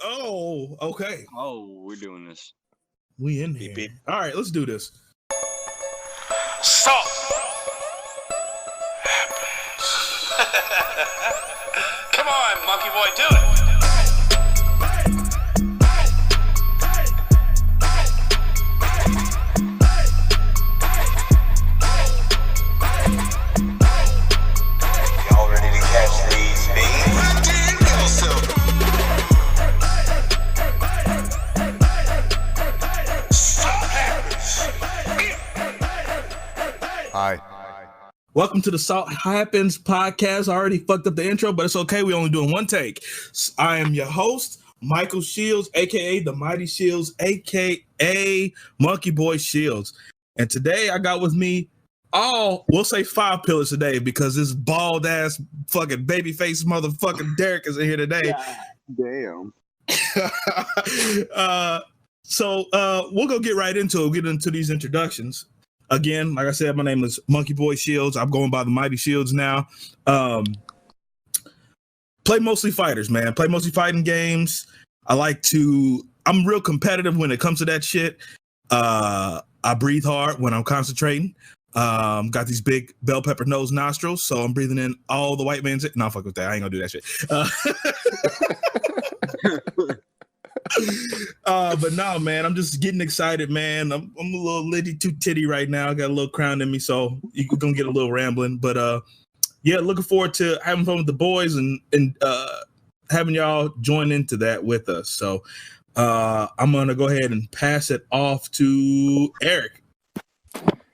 Oh, okay. Oh, we're doing this. We in here. All right, let's do this. Salt Come on, monkey boy, do it. Y'all ready to catch these beans? Hi. Welcome to the Salt Happens podcast. I already fucked up the intro, but it's okay. We're only doing one take. I am your host, Michael Shields, a.k.a. The Mighty Shields, a.k.a. Monkey Boy Shields. And today I got with me we'll say 5 pillars today because this bald-ass fucking baby-faced motherfucking Derek is in here today. Damn. So we'll go get right into it. We'll get into these introductions. Again, like I said, my name is Monkey Boy Shields. I'm going by the Mighty Shields now. Play mostly fighters, man. Play mostly fighting games. I'm real competitive when it comes to that shit. I breathe hard when I'm concentrating. Got these big bell pepper nose nostrils, so I'm breathing in all the white man's. No, fuck with that. I ain't gonna do that shit. But no, man, I'm just getting excited, man. I'm a little litty too titty right now. I got a little crown in me, so you're gonna get a little rambling. But yeah, looking forward to having fun with the boys and having y'all join into that with us. So I'm gonna go ahead and pass it off to Eric.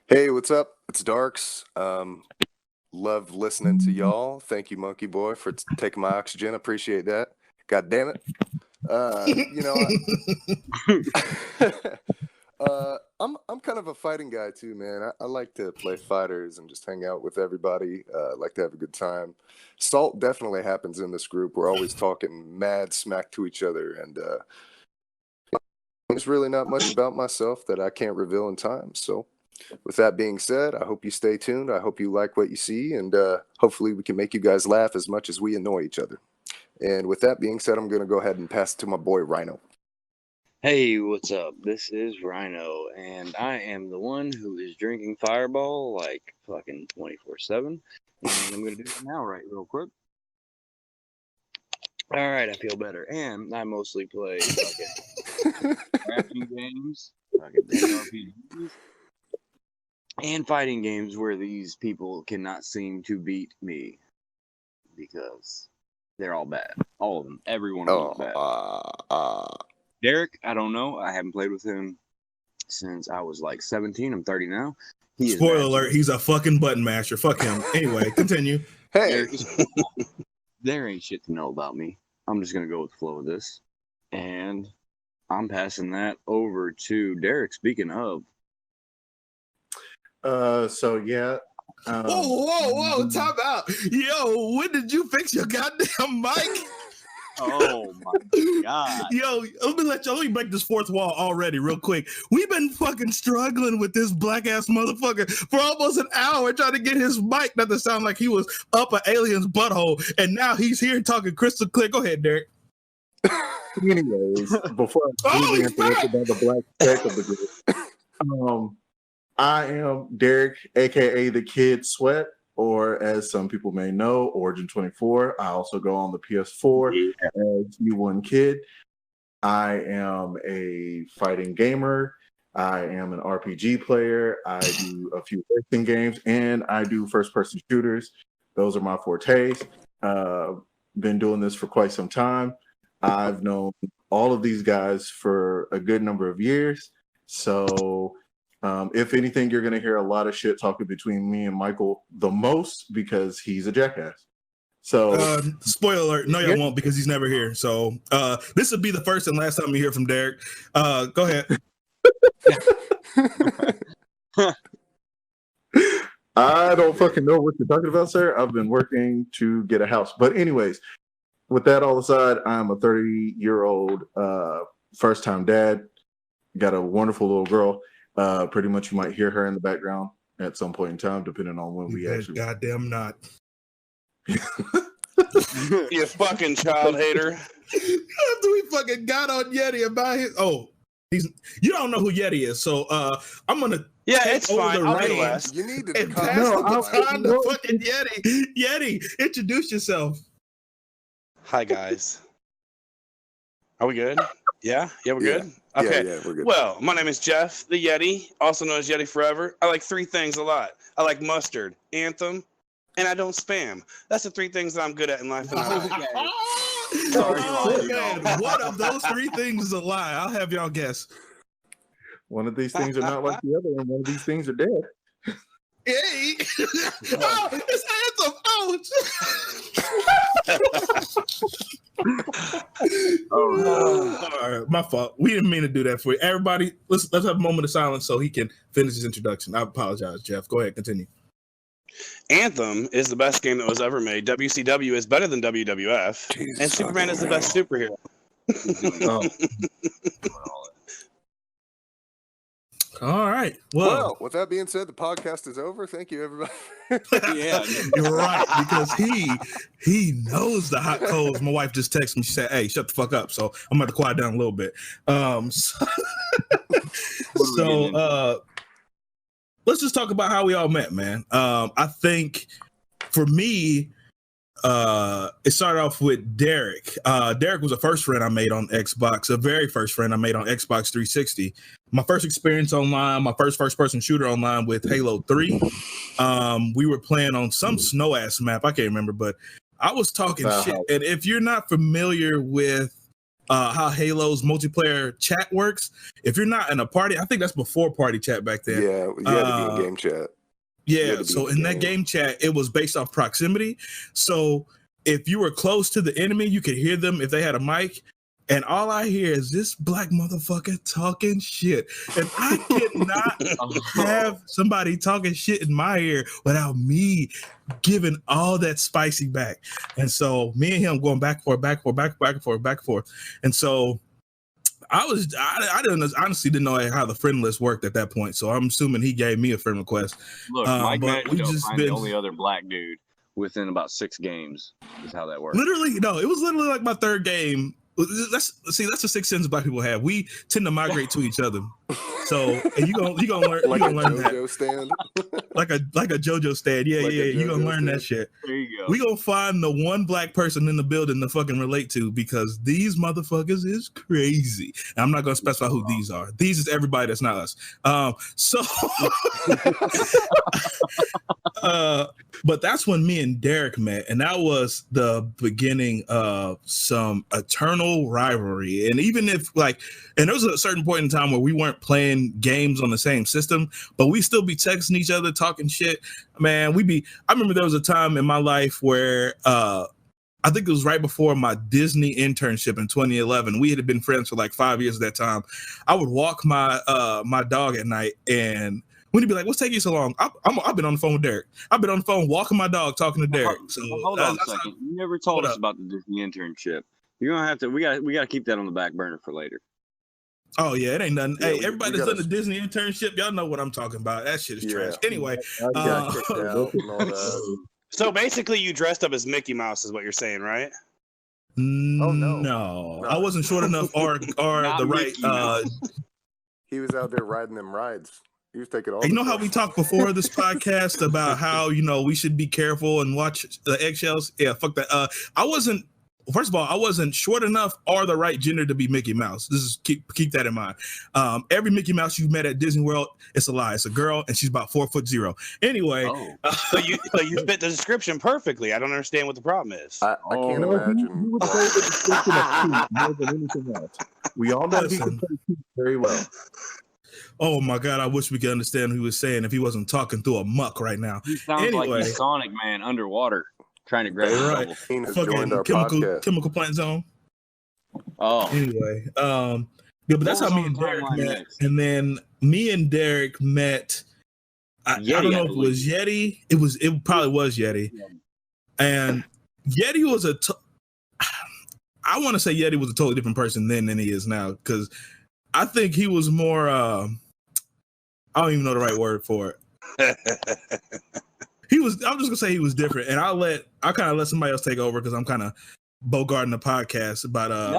Hey, what's up? It's Darks. Love listening to y'all. Thank you, Monkey Boy, for taking my oxygen. Appreciate that. God damn it. I'm kind of a fighting guy too, man. I like to play fighters and just hang out with everybody. Like to have a good time. Salt definitely happens in this group. We're always talking mad smack to each other, and there's really not much about myself that I can't reveal in time. So, with that being said, I hope you stay tuned. I hope you like what you see, and hopefully we can make you guys laugh as much as we annoy each other. And with that being said, I'm going to go ahead and pass it to my boy Rhino. Hey, what's up? This is Rhino, and I am the one who is drinking Fireball like fucking 24/7. And I'm going to do it now, right, real quick. All right, I feel better. And I mostly play fucking crafting games, fucking RPGs, and fighting games where these people cannot seem to beat me because they're all bad. All of them. Every one of them is bad. Derek, I don't know. I haven't played with him since I was like 17. I'm 30 now. Spoiler alert, he's a fucking button masher. Fuck him. Anyway, continue. Hey. There ain't shit to know about me. I'm just going to go with the flow of this. And I'm passing that over to Derek. Speaking of. Whoa, time out. Yo, when did you fix your goddamn mic? Oh my God. Yo, let me break this fourth wall already real quick. We've been fucking struggling with this black ass motherfucker for almost an hour trying to get his mic not to sound like he was up an alien's butthole, and now he's here talking crystal clear. Go ahead, Derek. Anyways, before I move into the black tech of the group, I am Derek, aka the Kid Sweat, or as some people may know, Origin 24. I also go on the PS4 as U1 Kid. I am a fighting gamer. I am an RPG player. I do a few racing games, and I do first-person shooters. Those are my fortes. Been doing this for quite some time. I've known all of these guys for a good number of years. So if anything, you're going to hear a lot of shit talking between me and Michael the most because he's a jackass. So, spoiler alert, no, y'all won't because he's never here. So, this will be the first and last time you hear from Derek. Go ahead. I don't fucking know what you're talking about, sir. I've been working to get a house. But anyways, with that all aside, I'm a 30-year-old first-time dad. Got a wonderful little girl. Pretty much you might hear her in the background at some point in time, depending on when we actually. Goddamn not. You fucking child hater. After we fucking got on Yeti about his. Oh, you don't know who Yeti is, so I'm gonna. It's fine. I'll be reins last. You need to and come pass the No, baton to fucking Yeti. Yeti, introduce yourself. Hi guys. Are we good? Yeah, we're Yeah. good. Okay. Yeah, we're good. Well, my name is Jeff, the Yeti, also known as Yeti Forever. I like 3 things a lot. I like mustard, Anthem, and I don't spam. That's the 3 things that I'm good at in life. Sorry, Man, one of those 3 things is a lie. I'll have y'all guess. One of these things are not like the other, and one of these things are dead. Hey, oh, it's Anthem. All right, my fault. We didn't mean to do that for you. Everybody, let's have a moment of silence so he can finish his introduction. I apologize, Jeff. Go ahead, continue. Anthem is the best game that was ever made. WCW is better than WWF, Jesus and Superman is the best superhero. All right. Well, with that being said, the podcast is over. Thank you, everybody. Yeah. You're right, because he knows the hot coals. My wife just texted me. She said, "Hey, shut the fuck up." So I'm going to quiet down a little bit. Let's just talk about how we all met, man. I think for me, it started off with Derek. Derek was a first friend I made on Xbox, a very first friend I made on Xbox 360. My first experience online, my first-person shooter online with Halo 3. We were playing on some snow-ass map. I can't remember, but I was talking shit. And if you're not familiar with how Halo's multiplayer chat works, if you're not in a party, I think that's before party chat back then. Yeah, you had to be in game chat. Yeah, so in that game chat, it was based off proximity. So if you were close to the enemy, you could hear them if they had a mic. And all I hear is this black motherfucker talking shit. And I cannot have somebody talking shit in my ear without me giving all that spicy back. And so me and him going back and forth. And so I honestly didn't know how the friend list worked at that point. So I'm assuming he gave me a friend request. Look, Mike but Madden, we just I'm been the only other black dude within about 6 games. Is how that works. literally no. It was literally like my 3rd game. That's the 6 sins black people have. We tend to migrate to each other. So and you gonna learn Like you a gonna learn that JoJo stand. like a JoJo stand. Yeah, Like a you gonna JoJo learn that stand. shit. There you go. We gonna find the one black person in the building to fucking relate to, because these motherfuckers is crazy. And I'm not gonna specify who these are. These is everybody that's not us. But that's when me and Derek met, and that was the beginning of some eternal rivalry. And even if and there was a certain point in time where we weren't playing games on the same system, but we still be texting each other, talking shit. Man, I remember there was a time in my life where I think it was right before my Disney internship in 2011. We had been friends for like 5 years at that time. I would walk my dog at night, and when he'd be like, "What's taking you so long?" I've been on the phone with Derek. I've been on the phone walking my dog, talking to Derek. So Hold on a second. You never told us about the Disney internship. You're gonna have to. We got to keep that on the back burner for later. Oh yeah, it ain't nothing. Yeah, hey, everybody that's done the Disney internship, y'all know what I'm talking about. That shit is trash. Anyway, So basically, you dressed up as Mickey Mouse, is what you're saying, right? No, I wasn't short enough, or the right. He was out there riding them rides. He was taking all. You know how we talked before this podcast about how we should be careful and watch the eggshells. Yeah, fuck that. I wasn't. First of all, I wasn't short enough or the right gender to be Mickey Mouse. This is keep that in mind. Every Mickey Mouse you met at Disney World, it's a lie. It's a girl, and she's about 4'0". Anyway, so you fit the description perfectly. I don't understand what the problem is. I can't imagine. He would play the description of Pete more than anything else. We all know he can play Pete very well. Oh my God! I wish we could understand what he was saying if he wasn't talking through a muck right now. He sounds like he's Sonic Man underwater, trying to grab right. Fucking chemical plant zone. Oh, anyway, yeah, but that's how me and Derek met. And then me and Derek met. I don't know if it was Yeti. It probably was Yeti. And Yeti was I want to say Yeti was a totally different person then than he is now, because I think he was more. I don't even know the right word for it. I'm just gonna say he was different, and I kind of let somebody else take over because I'm kind of bogarting the podcast about that.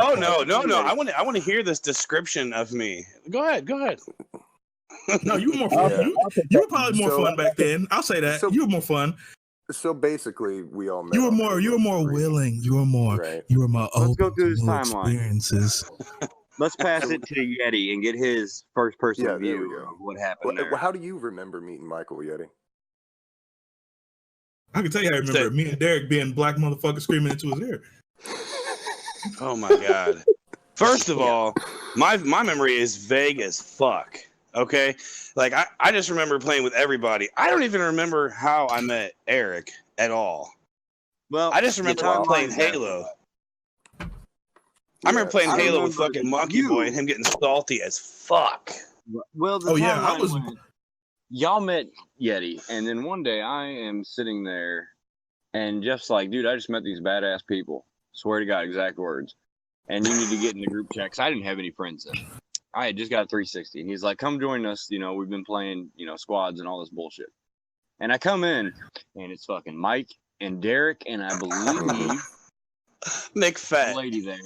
Oh part. no! I want to hear this description of me. Go ahead. No, you were more fun. Yeah. You were probably more So- fun back then. I'll say that. So- You were more fun. So basically, we all met. You were on more Halo 3. willing. You were more. Right. You were more Let's open go through to this new timeline. experiences. Let's pass it to Yeti and get his first person Yeah, there we view go. of what happened there. How do you remember meeting Michael Yeti? I can tell you how I remember it. Me and Derek being black motherfucker screaming into his ear. Oh my god! First of all, my memory is vague as fuck. Okay, like I just remember playing with everybody. I don't even remember how I met Eric at all. Well, I just remember playing Halo. I remember playing I Halo with remember fucking Monkey you. Boy and him getting salty as fuck. Well, the Oh, yeah, I timeline was- went, y'all met Yeti, and then one day I am sitting there, and Jeff's like, "Dude, I just met these badass people. Swear to God, exact words. And you need to get in the group chat 'cause I didn't have any friends then. I had just got a 360, and he's like, "Come join us. You know, we've been playing, squads and all this bullshit." And I come in, and it's fucking Mike and Derek, and I believe the McFett. lady there.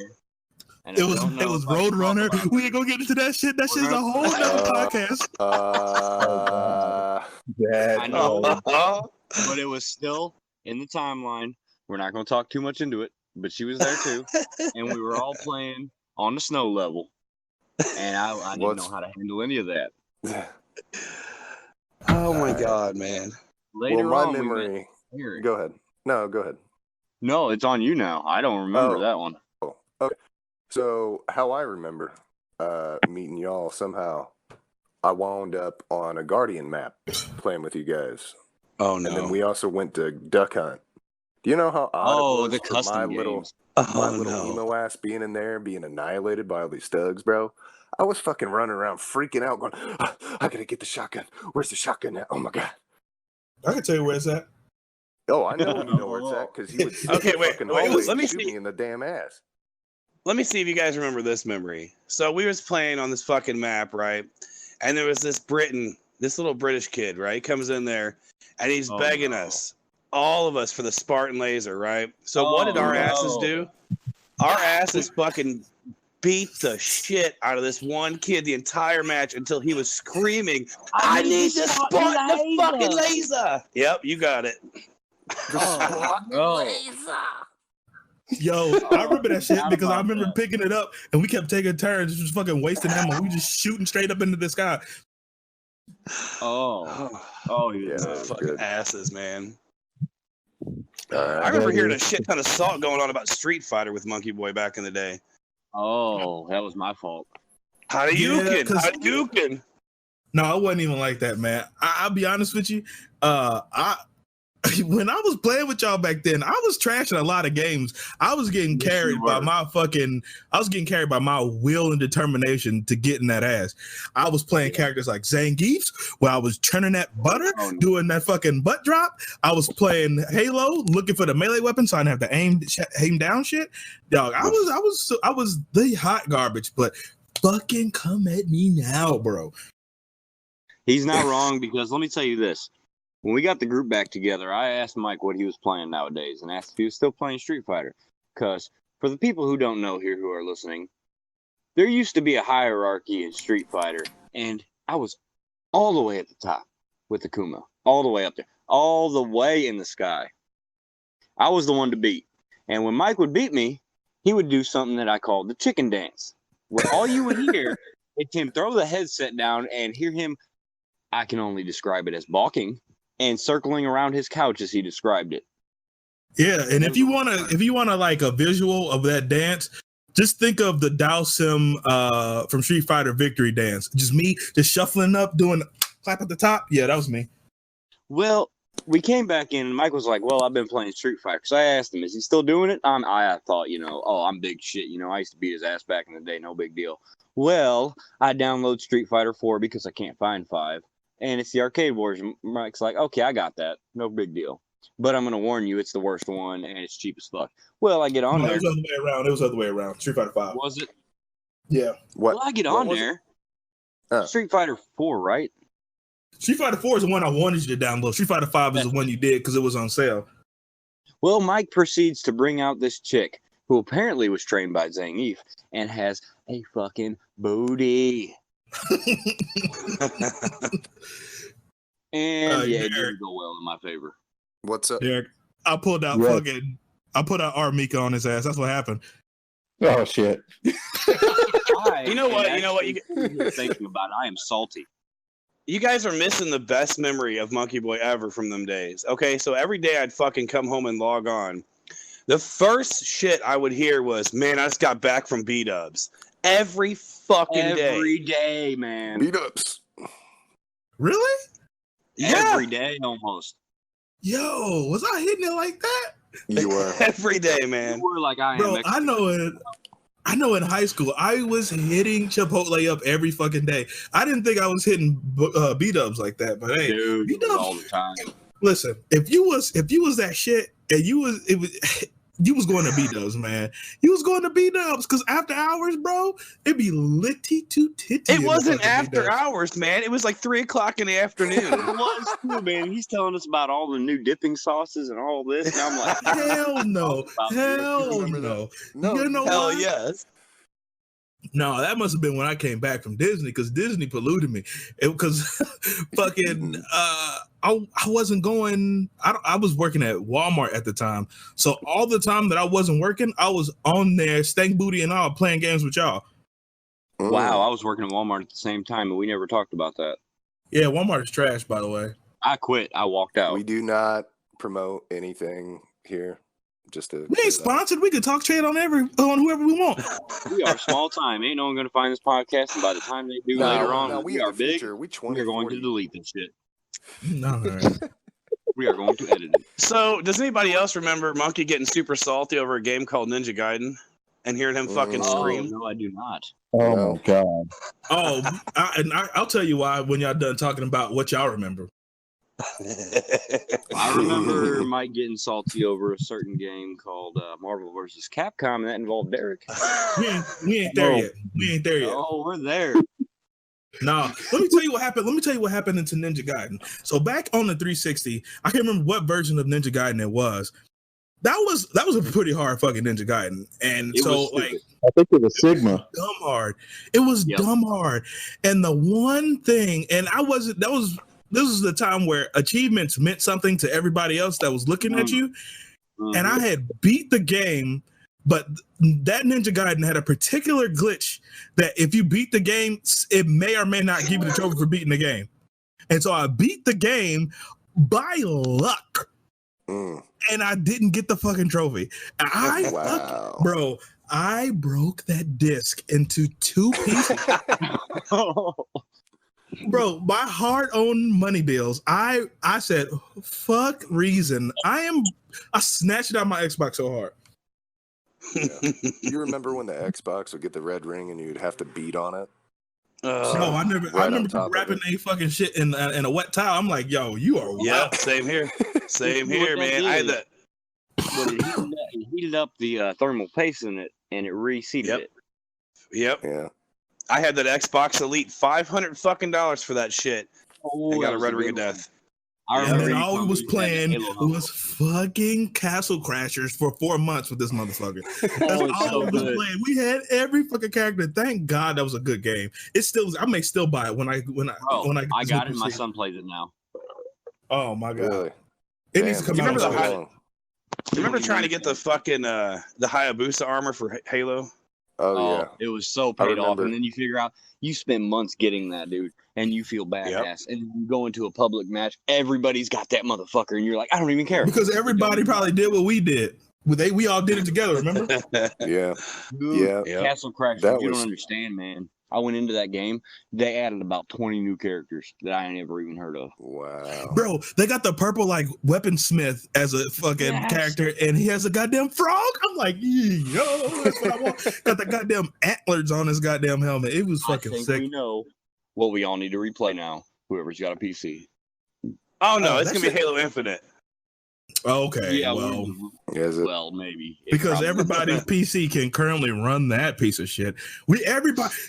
And It I was don't know if I can talk Roadrunner. about it. We ain't gonna get into that shit. That shit's a whole nother podcast. I know. Oh, But it was still in the timeline. We're not going to talk too much into it, but she was there too, and we were all playing on the snow level, and I didn't know how to handle any of that. oh my god, man. Later well, on, my we met memory. Eric. Go ahead. No, go ahead. No, it's on you now. I don't remember Oh. that one. Okay. So how I remember meeting y'all somehow, I wound up on a Guardian map playing with you guys, Oh and then no. we also went to duck hunt. Do you know how odd it was The for custom my games. little my Oh little no. emo ass being in there, being annihilated by all these thugs, bro? I was fucking running around freaking out, going, I gotta get the shotgun. Where's the shotgun at? Oh my god. I can tell you where it's at. Oh, I know you know where it's at because you would sit Okay, in the wait, fucking wait, hallway let me and shoot see. me in the damn ass. Let me see if you guys remember this memory. So we was playing on this fucking map, right? And there was this little British kid, right? He comes in there and he's Oh, begging no. us, all of us, for the Spartan laser, right? So what did Oh, our asses no. do? Our asses fucking beat the shit out of this one kid the entire match until he was screaming, I need to spot the fucking laser. Yep, you got it. Yo, I remember that shit Forgot because I about remember that. picking it up and we kept taking turns, just fucking wasting ammo. We just shooting straight up into the sky. Oh, Yeah, yeah. that was fucking good. asses, man. All I right. remember hearing a shit ton of salt going on about Street Fighter with Monkey Boy back in the day. Oh, that was my fault. Hadouken, 'cause- Hadouken. No, I wasn't even like that, man. I'll be honest with you. When I was playing with y'all back then, I was trashing a lot of games. I was getting Yes, carried you by were. my will and determination to get in that ass. I was playing characters like Zangief's, where I was churning that butter, Oh, no. doing that fucking butt drop. I was playing Halo, looking for the melee weapon, so I didn't have to aim down shit. Dog, I was the hot garbage, but fucking come at me now, bro. He's not wrong because let me tell you this. When we got the group back together, I asked Mike what he was playing nowadays and asked if he was still playing Street Fighter. Because for the people who don't know here who are listening, there used to be a hierarchy in Street Fighter, and I was all the way at the top with Akuma. All the way up there. All the way in the sky. I was the one to beat. And when Mike would beat me, he would do something that I called the chicken dance, where all you would hear is him throw the headset down and hear him, I can only describe it as balking, and circling around his couch as he described it. Yeah, and if you wanna like a visual of that dance, just think of the Dhalsim from Street Fighter Victory Dance. Just me, just shuffling up, doing clap at the top. Yeah, that was me. Well, we came back in, and Mike was like, well, I've been playing Street Fighter. So I asked him, is he still doing it? I thought, I'm big shit. I used to beat his ass back in the day. No big deal. Well, I download Street Fighter 4 because I can't find 5. And it's the arcade version. Mike's like, okay, I got that. No big deal. But I'm going to warn you, it's the worst one, and it's cheap as fuck. Well, I get on No, there. it was the other way around. It was the other way around. Street Fighter 5. Was it? Yeah. What? Well, I get what on was there. Oh. Street Fighter 4, right? Street Fighter 4 is the one I wanted you to download. Street Fighter 5 is the one you did because it was on sale. Well, Mike proceeds to bring out this chick who apparently was trained by Zangief and has a fucking booty. And yeah, it didn't go well in my favor. What's up? Derek, I pulled out R. Mika on his ass. That's what happened. Oh shit! You know what? Thinking about it, I am salty. You guys are missing the best memory of Monkey Boy ever from them days. Okay, so every day I'd fucking come home and log on. The first shit I would hear was, "Man, I just got back from B-dubs." Every fucking day. Every day, man. Beat ups. Really? Yeah. Every day, almost. Yo, was I hitting it like that? You were. Every day, man. You were like I am. Bro, I know in high school, I was hitting Chipotle up every fucking day. I didn't think I was hitting B-dubs like that, but hey, Dude, B-dubs all the time. Listen, if you was that shit and you was going to B-dubs, man. You was going to B-dubs because after hours, bro, it'd be litty to titty. It wasn't after hours, man. It was like 3:00 in the afternoon. It was too, man. He's telling us about all the new dipping sauces and all this, and I'm like, hell no, hell no. No, You know Hell what? yes. No, that must have been when I came back from Disney because Disney polluted me. Because fucking I wasn't going. I was working at Walmart at the time, so all the time that I wasn't working, I was on there, stank booty and all, playing games with y'all. wow, I was working at Walmart at the same time, and we never talked about that. Yeah, Walmart is trash, by the way. I quit. I walked out. We do not promote anything here. Just to We ain't sponsored. We could talk shit on whoever we want. We are small time. Ain't no one going to find this podcast, and by the time they do later on, we are big. We are going to delete this shit. No. We are going to edit it. So, does anybody else remember Monkey getting super salty over a game called Ninja Gaiden and hearing him fucking scream? No, I do not. Oh my god! Oh, I'll tell you why when y'all done talking about what y'all remember. I remember Mike getting salty over a certain game called Marvel vs. Capcom, and that involved Derek. We ain't there yet. We ain't there yet. Oh, we're there. No, let me tell you what happened. Let me tell you what happened into Ninja Gaiden. So back on the 360, I can't remember what version of Ninja Gaiden it was. That was a pretty hard fucking Ninja Gaiden, and It so was like stupid. I think it was Sigma. dumb hard. It was dumb hard, and the one thing, and this was the time where achievements meant something to everybody else that was looking at you, and I had beat the game. But that Ninja Gaiden had a particular glitch that if you beat the game, it may or may not give you the trophy for beating the game. And so I beat the game by luck. And I didn't get the fucking trophy. Bro, I broke that disc into 2 pieces. Bro, my hard-earned money bills, I said, fuck reason. I snatched it out of my Xbox so hard. Yeah. You remember when the Xbox would get the red ring and you'd have to beat on it? No, I never. Right I remember wrapping a fucking shit in a wet towel. I'm like, yo, you are. Yeah, same here. Same here, man. I had that. But it heated up the thermal paste in it, and it reseated it. Yep. Yeah. I had that Xbox Elite, $500 fucking for that shit. Oh, I got a red ring of death. I And remember then all we was playing Halo. was fucking Castle Crashers for 4 months with this motherfucker. That's it's all so we was good. playing. We had every fucking character. Thank God that was a good game. It still, I may still buy it when I I get got this it. My PC. son plays it now. Oh my God! Really? It needs to come You out. remember on the Switch. high- Remember trying to get the fucking the Hayabusa armor for Halo? Oh, yeah. It was so I paid off, remember. and then you figure out you spend months getting that, dude, and you feel badass, and you go into a public match, everybody's got that motherfucker, and you're like, I don't even care Because everybody probably did what we did. We all did it together. Remember? Yeah. Dude, Yeah. Yep. Castle Crash, That you was- don't understand, man. I went into that game. They added about 20 new characters that I ain't never even heard of. Wow. Bro, they got the purple like weaponsmith as a fucking Yes. character, and he has a goddamn frog. I'm like, yo, that's what I want. Got the goddamn antlers on his goddamn helmet. It was I fucking think sick. we know what we all need to replay now. Whoever's got a PC. Oh no, Oh, it's that gonna be shit- Halo Infinite. Okay, Yeah, well, Is it? well, maybe It because probably- everybody's PC can currently run that piece of shit.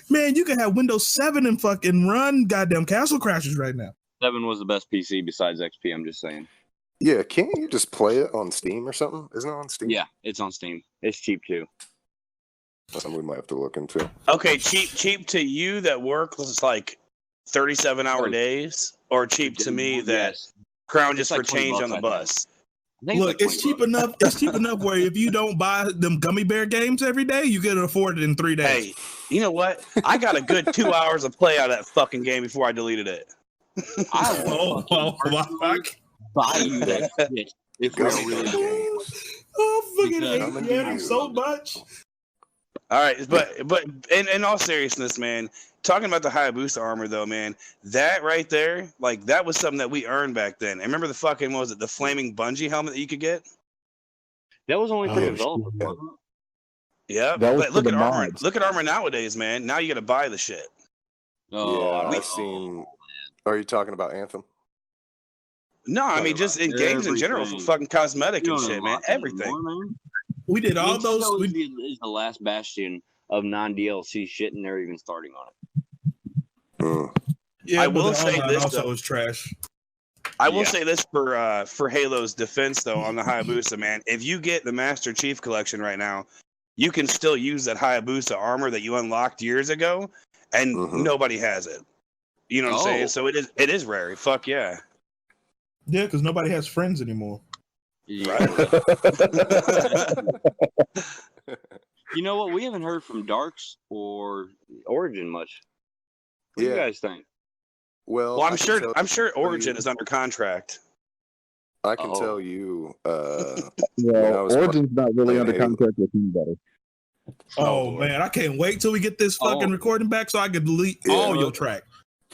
Man, you can have Windows 7 and fucking run goddamn Castle Crashers right now. 7 was the best PC besides XP. I'm just saying. Yeah, can't you just play it on Steam or something? Isn't it on Steam? Yeah, it's on Steam. It's cheap too. That's something we might have to look into. Okay, cheap to you that work was like 37-hour days, or cheap to me that Yes. Crown It's just like for change $20, on the I think. bus. I think Look, like it's cheap enough. It's cheap enough where if you don't buy them gummy bear games every day, you can afford it in 3 days. Hey, you know what? I got a good 2 hours of play out of that fucking game before I deleted it. I will fuck. buy you that shit if we're Gummy really bear good. games. Oh, fucking Because- Coming hate to Yeti you. so much. All right, but in all seriousness, man, talking about the Hayabusa armor though, man, that right there, like that was something that we earned back then. And remember the fucking what was it, the flaming bungee helmet that you could get? That was only for Oh, developers, shit. wasn't it? Yeah, That was but for look the at armor. mods. Look at armor nowadays, man. Now you got to buy the shit. Oh, Yeah, I don't I've know. seen. Are you talking about Anthem? No, I mean Talking just in about games in general for everything. fucking cosmetic You and don't shit, man. unlock it Everything. anymore, man. We did all those. Nintendo We, is the last bastion of non-DLC shit, and they're even starting on it. Mm. yeah, I but will the say online this, also though. is trash. I will Yeah. say this for Halo's defense though on the Hayabusa, man. If you get the Master Chief collection right now, you can still use that Hayabusa armor that you unlocked years ago, and Mhm. nobody has it. You know what I'm saying? Oh. So it is rare. Fuck yeah. Yeah, because nobody has friends anymore. Yeah. You know what? We haven't heard from Darks or Origin much. What do you Yeah. guys think? Well, Well, I can I'm sure Origin you- is under contract. I can Oh. tell you. Well, I was Origin's not really playing under Halo. contract with anybody. Oh, Lord. man, I can't wait till we get this fucking Oh. recording back so I can delete Yeah. all your track.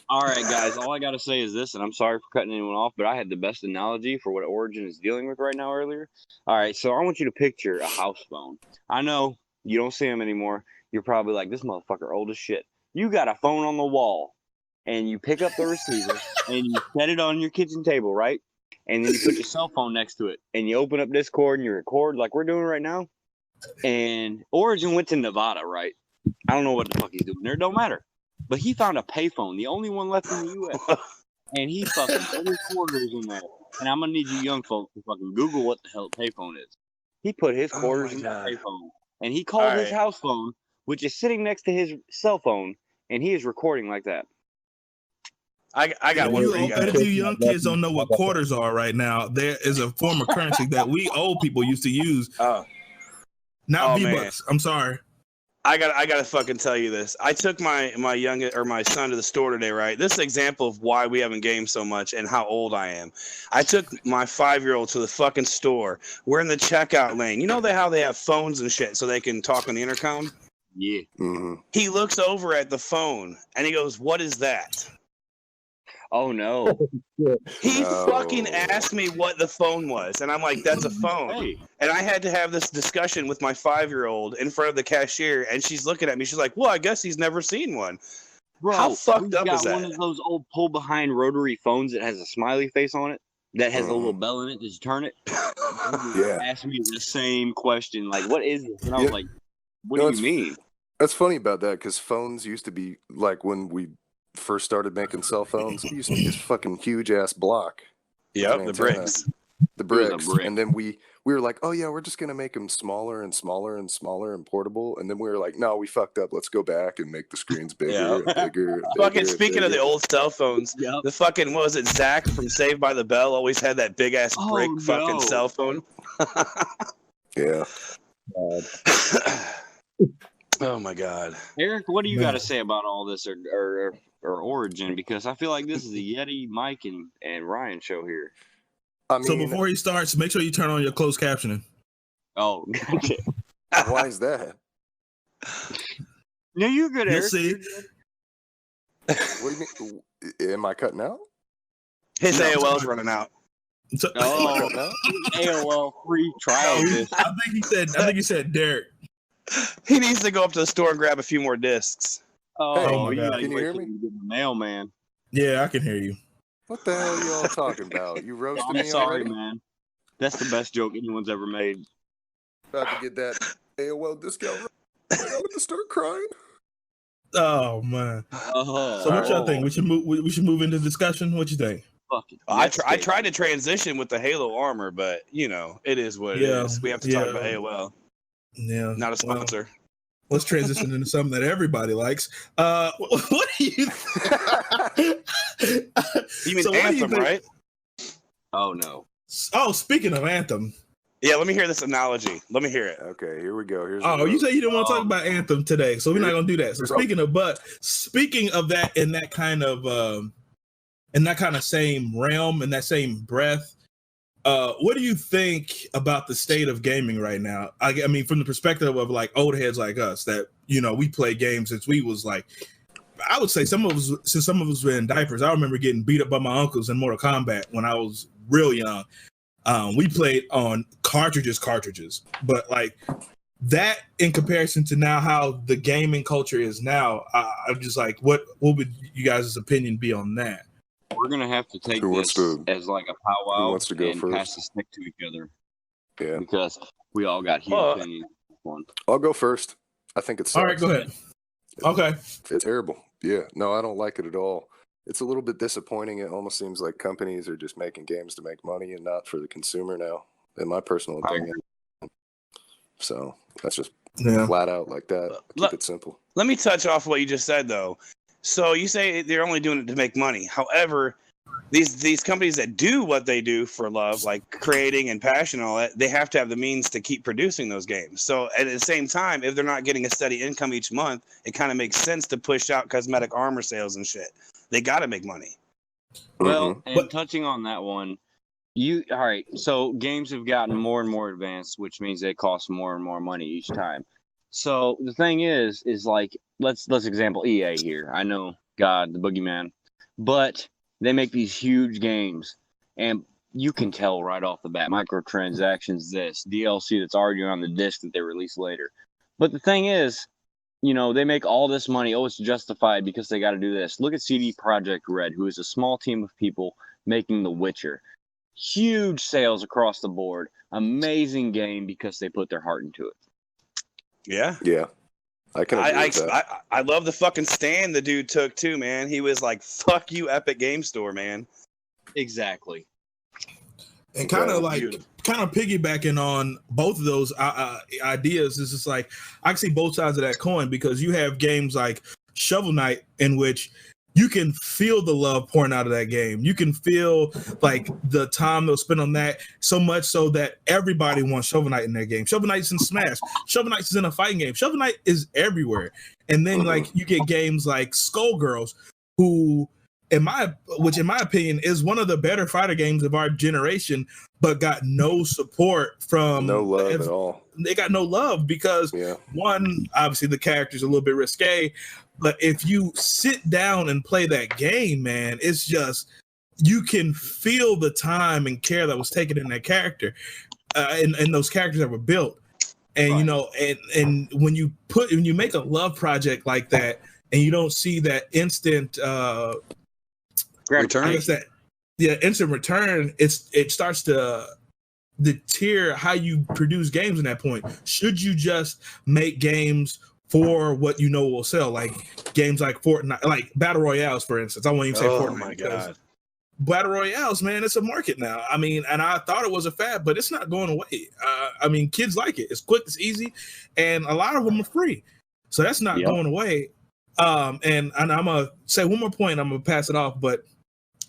All right, guys. All I got to say is this, and I'm sorry for cutting anyone off, but I had the best analogy for what Origin is dealing with right now earlier. All right, so I want you to picture a house phone. I know you don't see them anymore. You're probably like, this motherfucker old as shit. You got a phone on the wall, and you pick up the receiver, and you set it on your kitchen table, right? And then you put your cell phone next to it, and you open up Discord, and you record like we're doing right now. And Origin went to Nevada, right? I don't know what the fuck he's doing there. It don't matter. But he found a payphone, the only one left in the U.S. And he fucking put his quarters in there. And I'm gonna need you young folks to fucking Google what the hell a payphone is. He put his Oh quarters my in God. the payphone, and he called his Alright. house phone, which is sitting next to his cell phone, and he is recording like that. I got one for you And if guys. you young kids don't know what quarters are right now, there is a form of currency that we old people used to use. Oh, Not Oh, V-Bucks. I'm sorry. I gotta fucking tell you this. I took my son to the store today, right? This is an example of why we haven't gamed so much and how old I am. I took my 5-year-old to the fucking store. We're in the checkout lane. You know how they have phones and shit so they can talk on the intercom? Yeah. hmm He looks over at the phone and he goes, "What is that?" Oh no. He No. fucking asked me what the phone was, and I'm like, "That's a phone." Hey. And I had to have this discussion with my 5-year-old in front of the cashier, and she's looking at me. She's like, "Well, I guess he's never seen one." Bro, How fucked we've up got is that? one of those old pull behind rotary phones that has a smiley face on it, that has a Mhm. little bell in it. Just turn it. Yeah. Asked me the same question, like, "What is this?" And I Yeah. was like, "What No, do you mean?" That's funny about that because phones used to be like when we first started making cell phones. It used to be this fucking huge ass block. Yep, an the antenna. bricks. The It was a bricks, brick. and then we were like, oh yeah, we're just gonna make them smaller and smaller and smaller and portable. And then we were like, no, we fucked up. Let's go back and make the screens bigger Yeah. and bigger. And Fucking bigger speaking and of the bigger. old cell phones, Yep. the fucking what was it? Zach from Saved by the Bell always had that big ass Oh, brick fucking no. cell phone. Yeah. Oh my god. Eric, what do you Man. got to say about all this or Origin? Because I feel like this is a Yeti, Mike, and Ryan show here. I mean, So before he starts, make sure you turn on your closed captioning. Oh, gotcha. why is that? No, you're good, You'll Eric. see. You're good. What do you mean? Am I cutting out? His No, AOL's running out. So, Am I Oh, cutting out? AOL free trial no, disc. I think he said Derek. He needs to go up to the store and grab a few more discs. Oh, Oh my you God. gotta Can you wait hear till me? you get the mailman. Yeah, I can hear you. What the hell are y'all talking about? You roasted I'm me sorry, already? man. That's the best joke anyone's ever made. About to get that AOL discount. I'm gonna start crying. Oh man. Oh, So what y'all think? We should move into discussion. What you think? fucking. I tried to transition with the Halo armor, but you know, it is what it is. We have to talk about AOL. Yeah, Not a sponsor. Let's transition into something that everybody likes. What do you? You mean Anthem, right? Oh no. Oh, speaking of Anthem. Yeah, let me hear this analogy. Let me hear it. Okay, here we go. You say you didn't want to talk about Anthem today, so we're not gonna do that. So speaking of that in that kind of same realm and that same breath, what do you think about the state of gaming right now? I mean, from the perspective of like old heads like us that we play games since we was like, I would say some of us were in diapers. I remember getting beat up by my uncles in Mortal Kombat when I was real young. We played on cartridges, but like that in comparison to now how the gaming culture is now, I'm just like, what would you guys' opinion be on that? We're gonna have to take this as like a powwow and pass the stick to each other. Yeah, because we all got huge opinions. I'll go first. I think it's all right. Go ahead. Okay, it's terrible. Yeah, no, I don't like it at all. It's a little bit disappointing. It almost seems like companies are just making games to make money and not for the consumer now, in my personal opinion. So that's just flat out like that. Keep it simple. Let me touch off what you just said, though. So you say they're only doing it to make money. However, these companies that do what they do for love, like creating and passion and all that, they have to have the means to keep producing those games. So at the same time, if they're not getting a steady income each month, it kind of makes sense to push out cosmetic armor sales and shit. They got to make money. Well, and touching on that one, all right. So games have gotten more and more advanced, which means they cost more and more money each time. So the thing is like, let's example EA here. I know God, the boogeyman, but they make these huge games, and you can tell right off the bat, microtransactions, this DLC that's already on the disc that they release later. But the thing is, they make all this money. Oh, it's justified because they got to do this. Look at CD Projekt Red, who is a small team of people making The Witcher. Huge sales across the board. Amazing game because they put their heart into it. Yeah. Yeah. I can agree with that. I love the fucking stand the dude took too, man. He was like, "Fuck you, Epic Game Store, man." Exactly. And kind of piggybacking on both of those ideas is just like I can see both sides of that coin, because you have games like Shovel Knight in which you can feel the love pouring out of that game. You can feel like the time they'll spend on that, so much so that everybody wants Shovel Knight in their game. Shovel Knight's in Smash. Shovel Knight's in a fighting game. Shovel Knight is everywhere. And then like you get games like Skullgirls, who in my opinion is one of the better fighter games of our generation, but got no support from no love at all. They got no love because one, obviously the character's a little bit risque. But if you sit down and play that game, man, it's just, you can feel the time and care that was taken in that character, and those characters that were built. And and when you make a love project like that, and you don't see that instant return, instant return, it starts to deter how you produce games. In that point, should you just make games for what will sell, like games like Fortnite, like battle royales, for instance? I won't even say Fortnite. Oh my god, battle royales, man, it's a market now. I mean, and I thought it was a fad, but it's not going away. I mean, kids like it. It's quick, it's easy, and a lot of them are free, so that's not going away. And I'm gonna say one more point. I'm gonna pass it off, but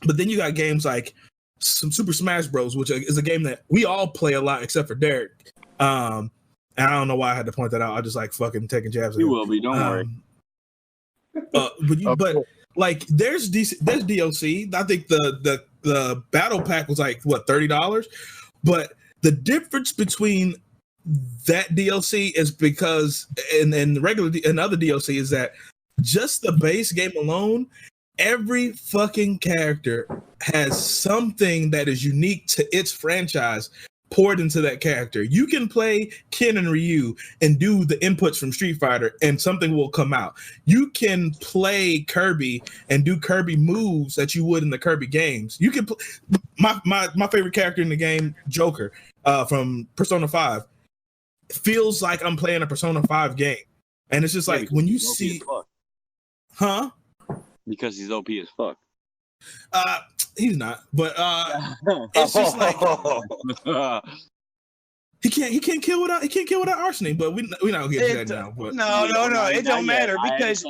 then you got games like some Super Smash Bros, which is a game that we all play a lot except for Derek. And I don't know why I had to point that out. I just like fucking taking jabs. You will be, don't worry. But like, there's DLC. I think the battle pack was like what, $30, but the difference between that DLC is because and the regular and other DLC is that just the base game alone, every fucking character has something that is unique to its franchise poured into that character. You can play Ken and Ryu and do the inputs from Street Fighter and something will come out. You can play Kirby and do Kirby moves that you would in the Kirby games. You can my favorite character in the game, Joker, from Persona 5, feels like I'm playing a Persona 5 game. And it's just like when you see, because he's OP as fuck. He's not, but it's just like he can't kill without arsoning. But we not getting to that now. But no, it don't matter because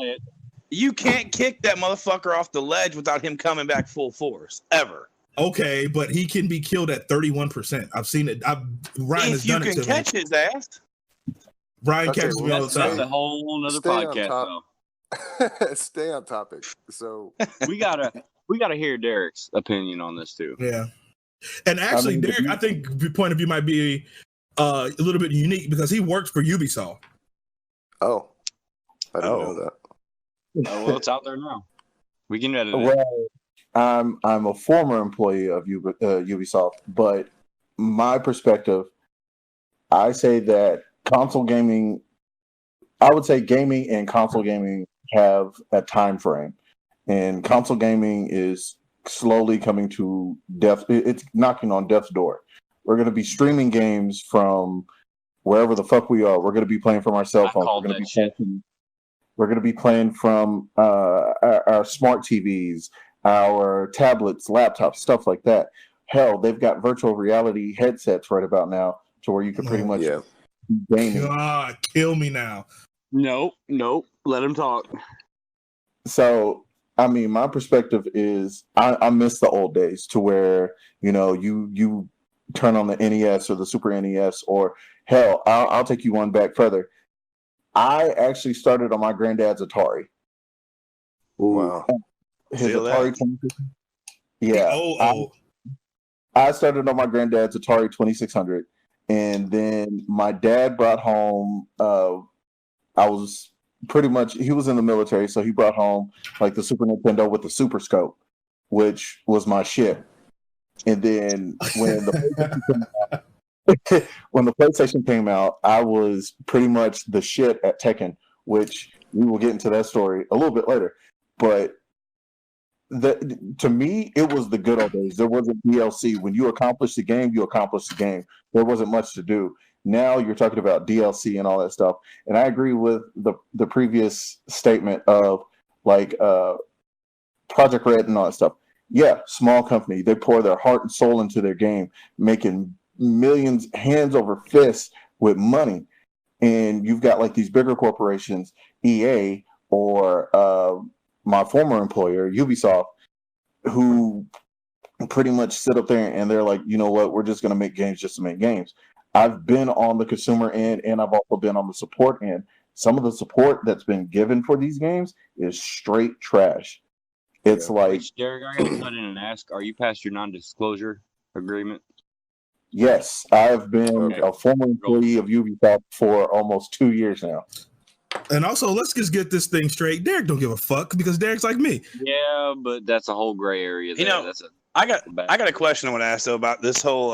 you can't kick that motherfucker off the ledge without him coming back full force ever. Okay, but he can be killed at 31%. I've seen it. Ryan has done it to me. If you can catch his ass. Ryan catches me all the time. That's a whole other podcast, though. Stay on topic. So we gotta hear Derek's opinion on this too. Yeah, and actually, Derek, I think your point of view might be a little bit unique because he works for Ubisoft. Oh, I didn't know that. Oh, well, it's out there now. We can edit it. Well, I'm a former employee of Ubisoft, but my perspective, I say that console gaming, I would say gaming and console gaming have a time frame, and console gaming is slowly coming to death. It's knocking on death's door. We're going to be streaming games from wherever the fuck we are. We're going to be playing from our cell phones. We're going to be playing from our smart TVs, our tablets, laptops, stuff like that. Hell, they've got virtual reality headsets right about now to where you can pretty much game. God, kill me now. Nope. Let him talk. So, I mean, my perspective is I miss the old days to where, you turn on the NES or the Super NES, or hell, I'll take you one back further. I actually started on my granddad's Atari. Wow. His Atari 2600. Yeah. I started on my granddad's Atari 2600, and then my dad brought home. I was pretty much, he was in the military, so he brought home like the Super Nintendo with the Super Scope, which was my shit. And then when the PlayStation came out, I was pretty much the shit at Tekken, which we will get into that story a little bit later. But to me, it was the good old days. There wasn't DLC. When you accomplished the game, you accomplished the game. There wasn't much to do. Now you're talking about DLC and all that stuff. And I agree with the previous statement of like Project Red and all that stuff. Yeah, small company. They pour their heart and soul into their game, making millions, hands over fists with money. And you've got like these bigger corporations, EA or my former employer, Ubisoft, who pretty much sit up there and they're like, you know what, we're just going to make games just to make games. I've been on the consumer end and I've also been on the support end. Some of the support that's been given for these games is straight trash. It's like... Derek, I got to cut in and ask, are you past your non-disclosure agreement? Yes, I've been a former employee of Ubisoft for almost 2 years now. And also, let's just get this thing straight. Derek don't give a fuck because Derek's like me. Yeah, but that's a whole gray area there. I got a question I want to ask though about this whole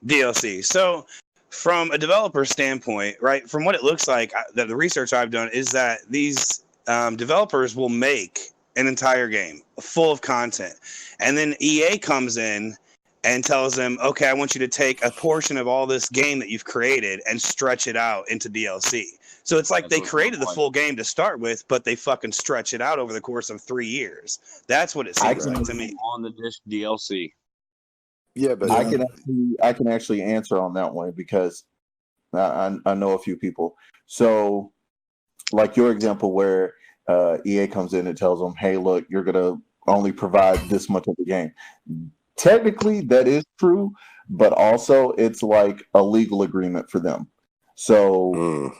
DLC. So, from a developer standpoint, right? From what it looks like, the research I've done is that these developers will make an entire game full of content, and then EA comes in and tells them, okay, I want you to take a portion of all this game that you've created and stretch it out into DLC. So it's like they created the full game to start with, but they fucking stretch it out over the course of 3 years. That's what it seems like to me. On the disc DLC. Yeah, but I can actually answer on that one because I know a few people. So, like your example where EA comes in and tells them, hey, look, you're going to only provide this much of the game. Technically, that is true, but also it's like a legal agreement for them. So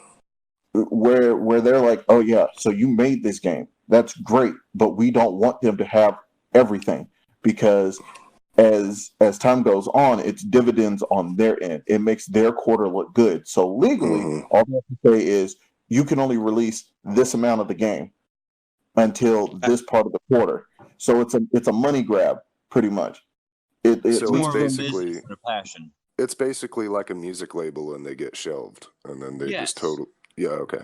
where they're like, oh yeah, so you made this game. That's great, but we don't want them to have everything because as time goes on, it's dividends on their end. It makes their quarter look good. So legally, all they have to say is you can only release this amount of the game until this part of the quarter. So it's a money grab, pretty much. It's basically like a music label, and they get shelved, and then they just okay. Gotcha.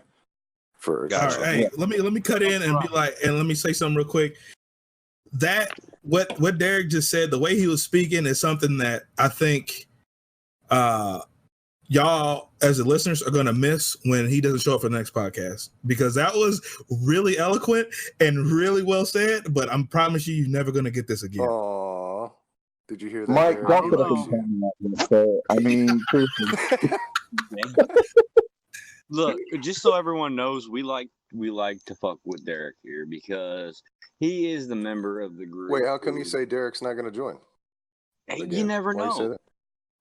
All right, hey, let me cut in and be like, and let me say something real quick. That what Derek just said, the way he was speaking is something that I think y'all as the listeners are gonna miss when he doesn't show up for the next podcast, because that was really eloquent and really well said. But I'm promise you're never gonna get this again. Aw. Did you hear that? Mike, Derek? don't He put a likes pin you. on that. So, I mean, seriously. Look, just so everyone knows, we like to fuck with Derek here because he is the member of the group. Wait, how come you say Derek's not going to join? Hey, you Again, never why you say know. that?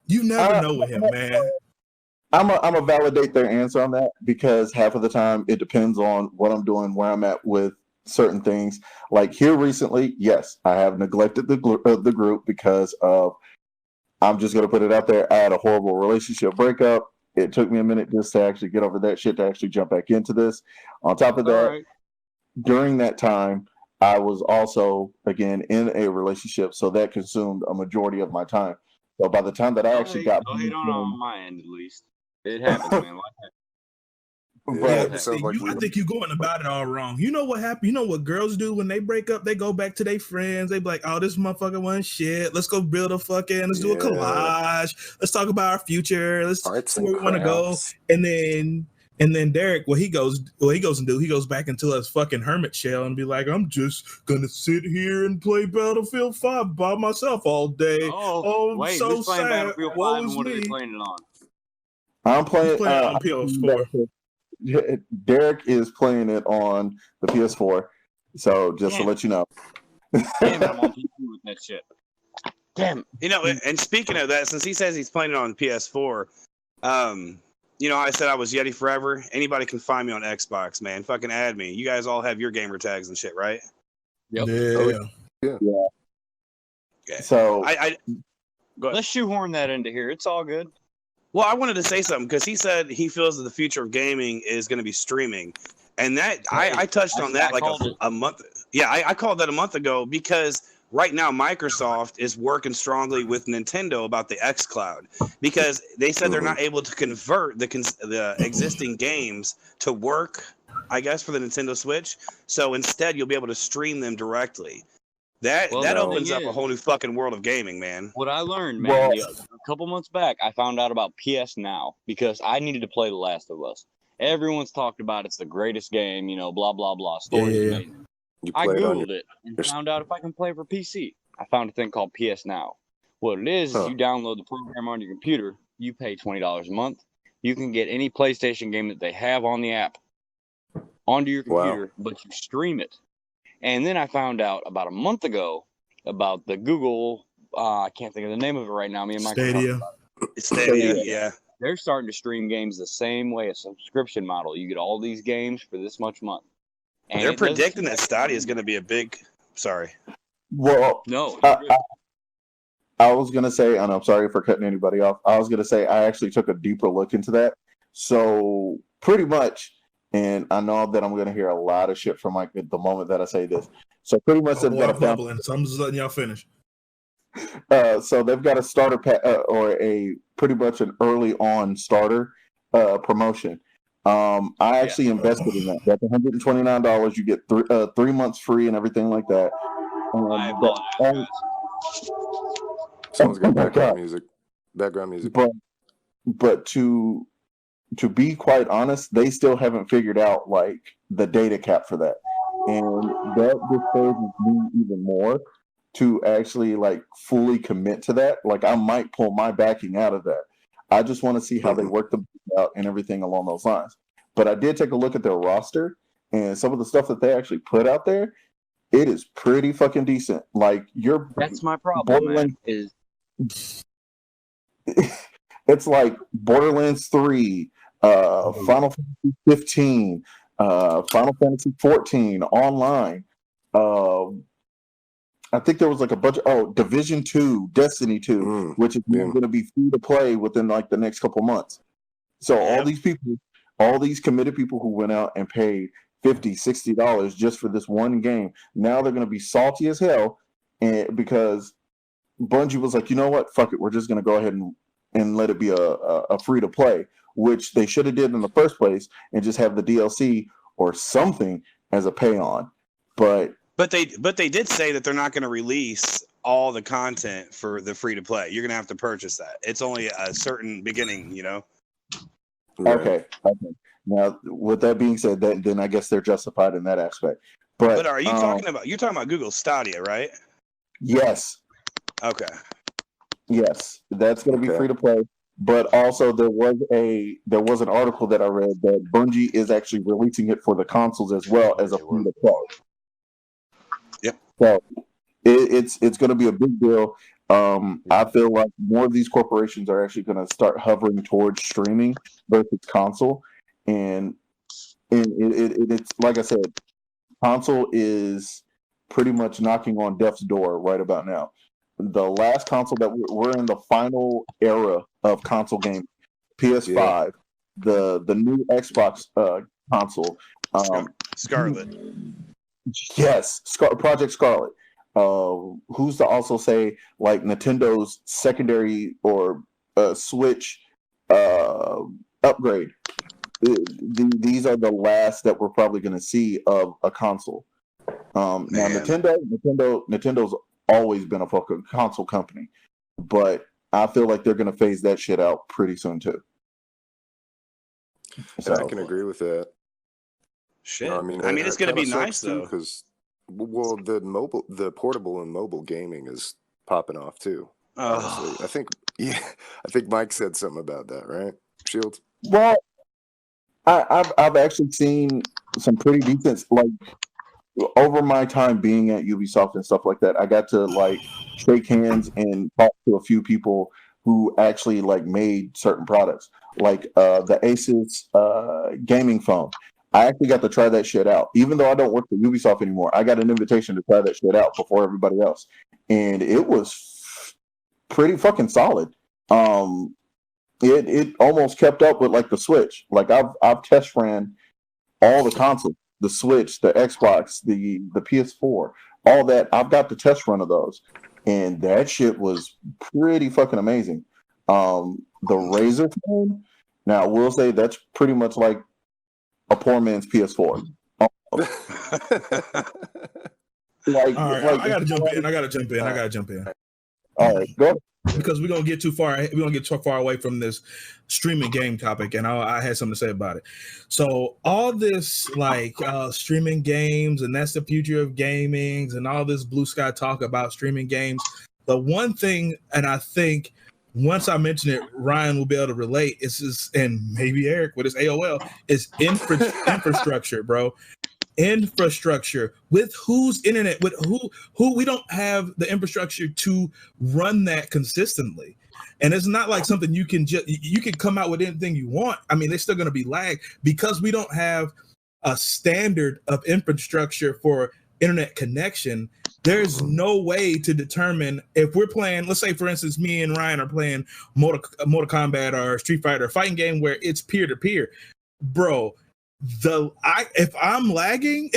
You never know with him, man. I'm a validate their answer on that, because half of the time it depends on what I'm doing, where I'm at with certain things. Like here recently, yes, I have neglected the group because of, I'm just going to put it out there, I had a horrible relationship breakup. It took me a minute just to actually get over that shit to actually jump back into this. On top of that, Right. during that time, I was also, again, in a relationship, so that consumed a majority of my time. So by the time that I actually got... No hate on my end, at least. It happens, man. Yeah, But- it But sounds see, like I think you're going about it all wrong. You know what happened? You know what girls do when they break up? They go back to their friends. They be like, "Oh, this motherfucker wasn't shit. Let's go build a fucking. Let's do a Yeah. collage. Let's talk about our future. Let's Arts see where and we want to go." crafts. And then Derek, what he goes and do, he goes back into his fucking hermit shell and be like, "I'm just gonna sit here and play Battlefield 5 by myself all day. Oh, wait, so who's playing sad. Battlefield 5 Woe and is what are they me." playing it on? I'm playing, He's playing on PS4. Derek is playing it on the PS4. So just to Damn. let you know. Damn it, I'm on PC with that shit. Damn. You know, and speaking of that, since he says he's playing it on PS4, you know, I said I was Yeti forever. Anybody can find me on Xbox, man. Fucking add me. You guys all have your gamer tags and shit, right? Yep. Yeah. Okay. So I go ahead. Let's shoehorn that into here. It's all good. Well, I wanted to say something because he said he feels that the future of gaming is going to be streaming, and that I touched on that like a month. Yeah, I called that a month ago because right now Microsoft is working strongly with Nintendo about the xCloud because they said they're not able to convert the existing games to work, I guess, for the Nintendo Switch. So instead, you'll be able to stream them directly. That opens up a whole new fucking world of gaming, man. What I learned, man, a couple months back, I found out about PS Now because I needed to play The Last of Us. Everyone's talked about it's the greatest game, you know, blah, blah, blah. Story's amazing. I Googled it and found out if I can play for PC. I found a thing called PS Now. What it is you download the program on your computer, you pay $20 a month. You can get any PlayStation game that they have on the app onto your computer, but you stream it. And then I found out about a month ago about the Google, I can't think of the name of it right now. Me and Mike Stadia. Stadia, yeah. They're starting to stream games the same way, a subscription model. You get all these games for this much month. And they're predicting that Stadia is going to be a big. Sorry. Well, no. I was going to say, and I'm sorry for cutting anybody off. I was going to say I actually took a deeper look into that. So pretty much, and I know that I'm going to hear a lot of shit from Mike at the moment that I say this. So pretty much they've got a bubbling, so I'm just letting y'all finish. So they've got a starter pack or a pretty much an early on starter promotion. I actually invested in that. That's $129. You get 3 months free and everything like that. Someone's got background music. Background music. But to be quite honest, they still haven't figured out like the data cap for that, and that discourages me even more to actually like fully commit to that. Like I might pull my backing out of that. I just want to see how they work them out and everything along those lines. But I did take a look at their roster and some of the stuff that they actually put out there. It is pretty fucking decent. Like that's my problem, man, is it's like Borderlands 3, Final Fantasy 15, Final Fantasy 14 online. I think there was like a bunch of Division 2, Destiny 2, which is going to be free to play within like the next couple months. So all these people, all these committed people who went out and paid $50, $60 just for this one game, now they're going to be salty as hell, and because Bungie was like, you know what, fuck it, we're just going to go ahead and let it be a free to play, which they should have did in the first place and just have the DLC or something as a pay on. But they did say that they're not going to release all the content for the free to play. You're going to have to purchase that. It's only a certain beginning, you know. Right. Okay. Now, with that being said, then I guess they're justified in that aspect. But are you talking about Google Stadia, right? Yes. Okay. Yes, that's going to be Okay. free to play. But also, there was an article that I read that Bungie is actually releasing it for the consoles as well as a free to play. Yep. So it's going to be a big deal. I feel like more of these corporations are actually going to start hovering towards streaming versus console, and it's like I said, console is pretty much knocking on death's door right about now. The last console that we're in the final era of console game, PS5, the new Xbox console. Scarlet. Yes, Project Scarlet. Who's to also say like Nintendo's secondary or Switch upgrade? These are the last that we're probably going to see of a console. Now Nintendo's always been a fucking console company, but I feel like they're going to phase that shit out pretty soon too. So I can agree with that. Shit. I mean, it's going to be nice though, because the portable and mobile gaming is popping off too. Honestly, I think Mike said something about that, right? Shields. Well, I've actually seen some pretty decent, like, over my time being at Ubisoft and stuff like that. I got to like shake hands and talk to a few people who actually like made certain products, like the Asus gaming phone. I actually got to try that shit out. Even though I don't work for Ubisoft anymore, I got an invitation to try that shit out before everybody else, and it was pretty fucking solid. It almost kept up with like the Switch. Like I've test ran all the consoles, the Switch, the Xbox, the PS4, all that. I've got the test run of those, and that shit was pretty fucking amazing. The Razer phone, now I will say that's pretty much like a poor man's PS4. All right, I gotta jump in. All right, go ahead. Because we're gonna get too far. We're gonna get too far away from this streaming game topic, and I had something to say about it. So all this like streaming games, and that's the future of gaming, and all this blue sky talk about streaming games. The one thing, and I think once I mention it, Ryan will be able to relate. And maybe Eric with his AOL is infrastructure, bro. Infrastructure with whose internet, with who we don't have the infrastructure to run that consistently. And it's not like something you can come out with anything you want. I mean, there's still going to be lag because we don't have a standard of infrastructure for internet connection. There's no way to determine if we're playing, let's say for instance, me and Ryan are playing Mortal Kombat or Street Fighter, fighting game where it's peer-to-peer, bro. If I'm lagging,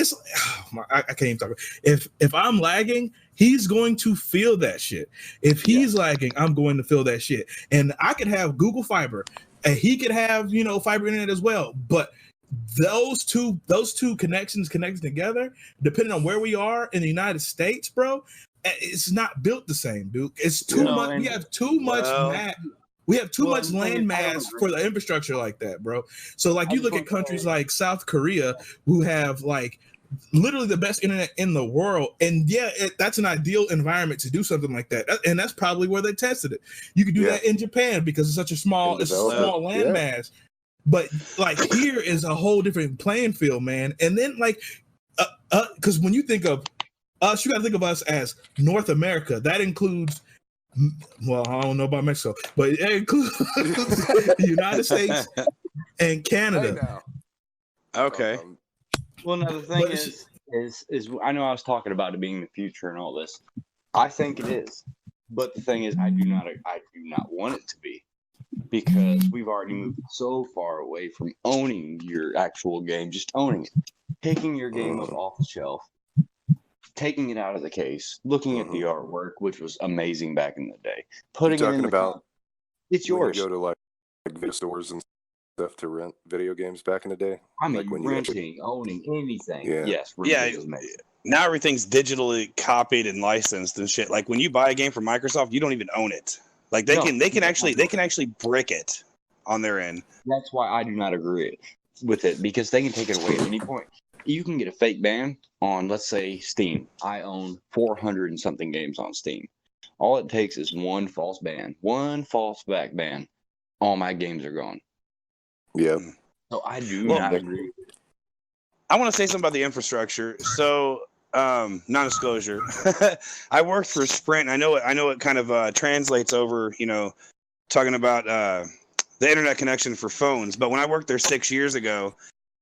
I can't even talk. If I'm lagging, he's going to feel that shit. If he's lagging, I'm going to feel that shit. And I could have Google Fiber, and he could have fiber internet as well. But those two connections connected together, depending on where we are in the United States, bro, it's not built the same, dude. It's too much. We have too much We have too much land mass for the infrastructure like that, bro. So like you look at countries like South Korea who have like literally the best internet in the world. And that's an ideal environment to do something like that. And that's probably where they tested it. You could do that in Japan because it's such a small land mass. But like here is a whole different playing field, man. And then like, because when you think of us, you got to think of us as North America. That includes, well, I don't know about Mexico, but it includes the United States and Canada. Okay. Well, no, the thing is I know I was talking about it being the future and all this. I think it is, but the thing is, I do not want it to be, because we've already moved so far away from owning your actual game, just owning it, picking your game up off the shelf, taking it out of the case, looking at the artwork, which was amazing back in the day, putting it in the it's yours. You go to like video stores and stuff to rent video games back in the day. I mean, like when renting, owning anything. Yeah. Yes. Now everything's digitally copied and licensed and shit. Like when you buy a game from Microsoft, you don't even own it. Like they can actually brick it. on their end. That's why I do not agree with it, because they can take it away at any point. You can get a fake ban on, let's say, Steam. I own 400 and something games on Steam. All it takes is one false ban, one false back ban. All my games are gone. Yeah. So I do Well, not agree. I want to say something about the infrastructure. So, non-disclosure. I worked for Sprint. I know it kind of translates over, talking about the internet connection for phones. But when I worked there 6 years ago,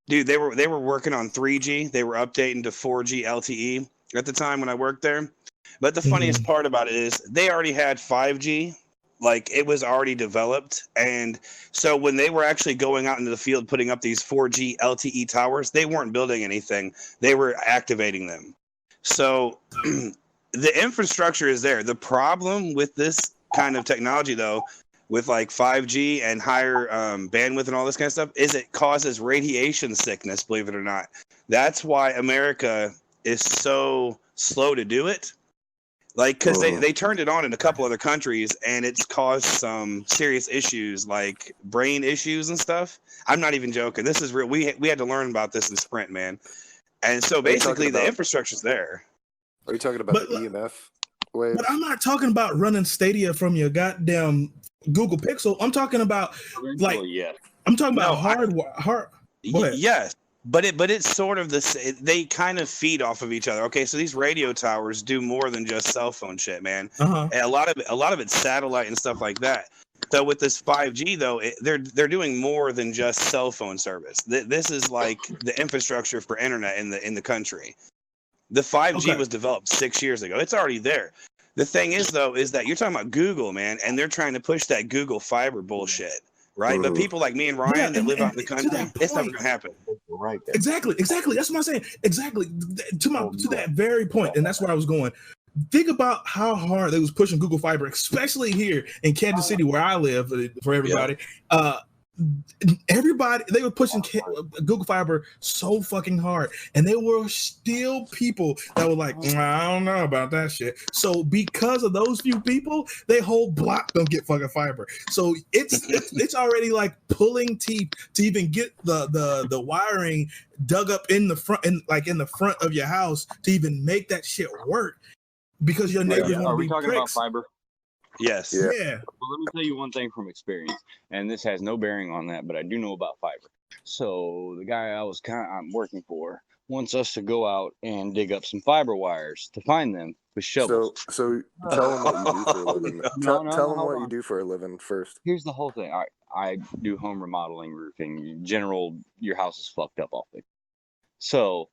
dude, they were working on 3G. They were updating to 4G LTE at the time when I worked there. But the funniest part about it is they already had 5G. Like, it was already developed. And so when they were actually going out into the field putting up these 4G LTE towers, they weren't building anything. They were activating them. So the infrastructure is there. The problem with this kind of technology, though, with like 5G and higher bandwidth and all this kind of stuff, is it causes radiation sickness, believe it or not. That's why America is so slow to do it. Like, because they turned it on in a couple other countries, and it's caused some serious issues, like brain issues and stuff. I'm not even joking. This is real. We had to learn about this in Sprint, man. And so basically, the infrastructure's there. Are you talking about the EMF wave? But I'm not talking about running Stadia from your goddamn Google Pixel. I'm talking about like, I'm talking about hard. Yes. But it's sort of they kind of feed off of each other. Okay, so these radio towers do more than just cell phone shit, man. And a lot of it's satellite and stuff like that. So with this 5G though, they're doing more than just cell phone service. This is like the infrastructure for internet in the country. The 5G was developed 6 years ago. It's already there. The thing is though, is that you're talking about Google, man, and they're trying to push that Google fiber bullshit. Right, but people like me and Ryan that live out in the country, it's never gonna happen. Right. Exactly. That's what I'm saying. Exactly to that very point, and that's where I was going. Think about how hard they was pushing Google Fiber, especially here in Kansas City, where I live. For everybody, they were pushing Google Fiber so fucking hard, and there were still people that were like, I don't know about that shit. So because of those few people, they whole block don't get fucking fiber. So it's already like pulling teeth to even get the wiring dug up in the front, in the front of your house to even make that shit work, because your neighbors want to be talking pricks. about fiber? Yes. Yeah. Well, let me tell you one thing from experience, and this has no bearing on that, but I do know about fiber. So the guy I'm working for wants us to go out and dig up some fiber wires to find them with shovels. So tell him what you do for a living. Tell him what you do for a living first. Here's the whole thing. I do home remodeling, roofing. In general, your house is fucked up off it. So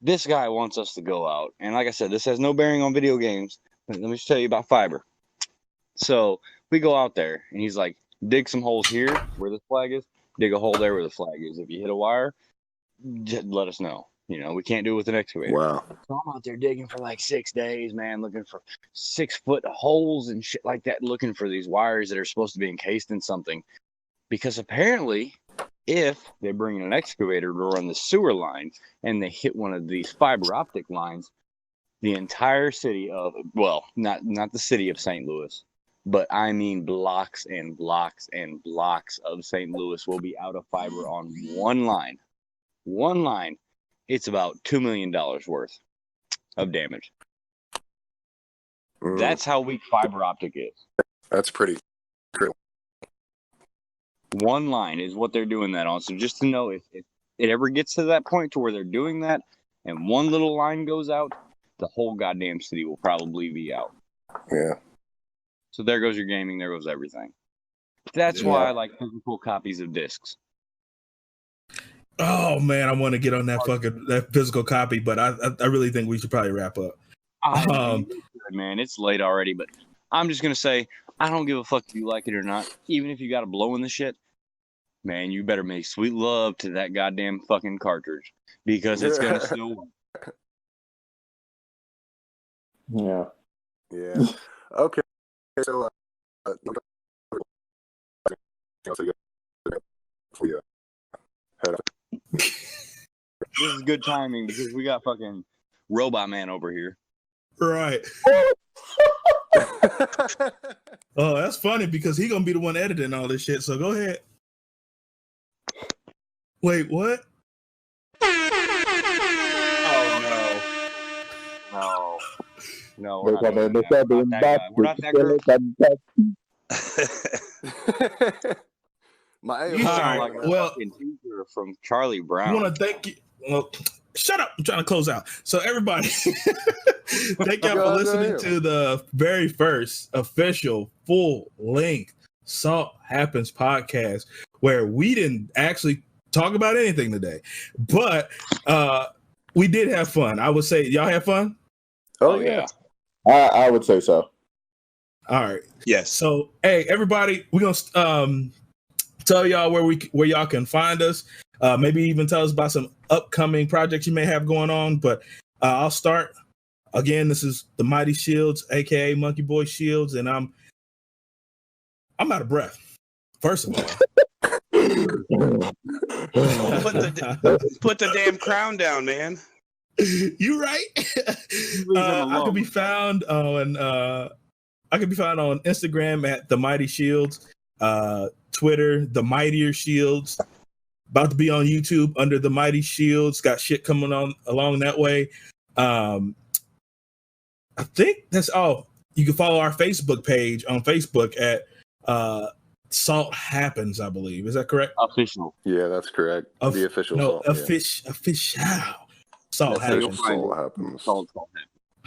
this guy wants us to go out, and like I said, this has no bearing on video games, but let me just tell you about fiber. So we go out there, and he's like, dig some holes here where the flag is, dig a hole there where the flag is. If you hit a wire, just let us know. We can't do it with an excavator. Wow. So I'm out there digging for like 6 days, man, looking for 6-foot holes and shit like that, looking for these wires that are supposed to be encased in something. Because apparently, if they bring in an excavator to run the sewer line and they hit one of these fiber optic lines, the entire city of, not the city of St. Louis, but I mean blocks and blocks and blocks of St. Louis will be out of fiber on one line. One line. It's about $2 million worth of damage. That's how weak fiber optic is. That's pretty true. One line is what they're doing that on. So just to know, if it ever gets to that point to where they're doing that and one little line goes out, the whole goddamn city will probably be out. Yeah. So there goes your gaming, there goes everything. That's why I like physical copies of discs. Oh man, I want to get on that physical copy, but I really think we should probably wrap up. Man, it's late already, but I'm just gonna say I don't give a fuck if you like it or not. Even if you got to blow in the shit, man, you better make sweet love to that goddamn fucking cartridge, because it's gonna still work. Yeah. Okay. So, this is good timing because we got fucking Robot Man over here. Right. Oh, that's funny because he gonna be the one editing all this shit. So go ahead. Wait, what? Oh no. No, we're Look, not doing that. We're not that guy. We're not that group. My You sound like a well, fucking teacher from Charlie I Brown. want to thank you. Well, shut up. I'm trying to close out. So, everybody, thank y'all for listening to the very first official full-length Salt Happens podcast, where we didn't actually talk about anything today, but we did have fun. I would say, y'all have fun? Oh, yeah. I would say so. All right. Yes. So, hey, everybody, we're going to tell y'all where y'all can find us. Maybe even tell us about some upcoming projects you may have going on. But I'll start. Again, this is the Mighty Shields, aka Monkey Boy Shields, and I'm out of breath. First of all, Put the damn crown down, man. you right. I can be found on Instagram at the Mighty Shields, Twitter the Mightier Shields. About to be on YouTube under the Mighty Shields. Got shit coming on along that way. I think that's all. You can follow our Facebook page on Facebook at Salt Happens, I believe. Is that correct? Official. Yeah, that's correct. The official Salt. Official. Salt Happens. Salt Happens. Salt Happens.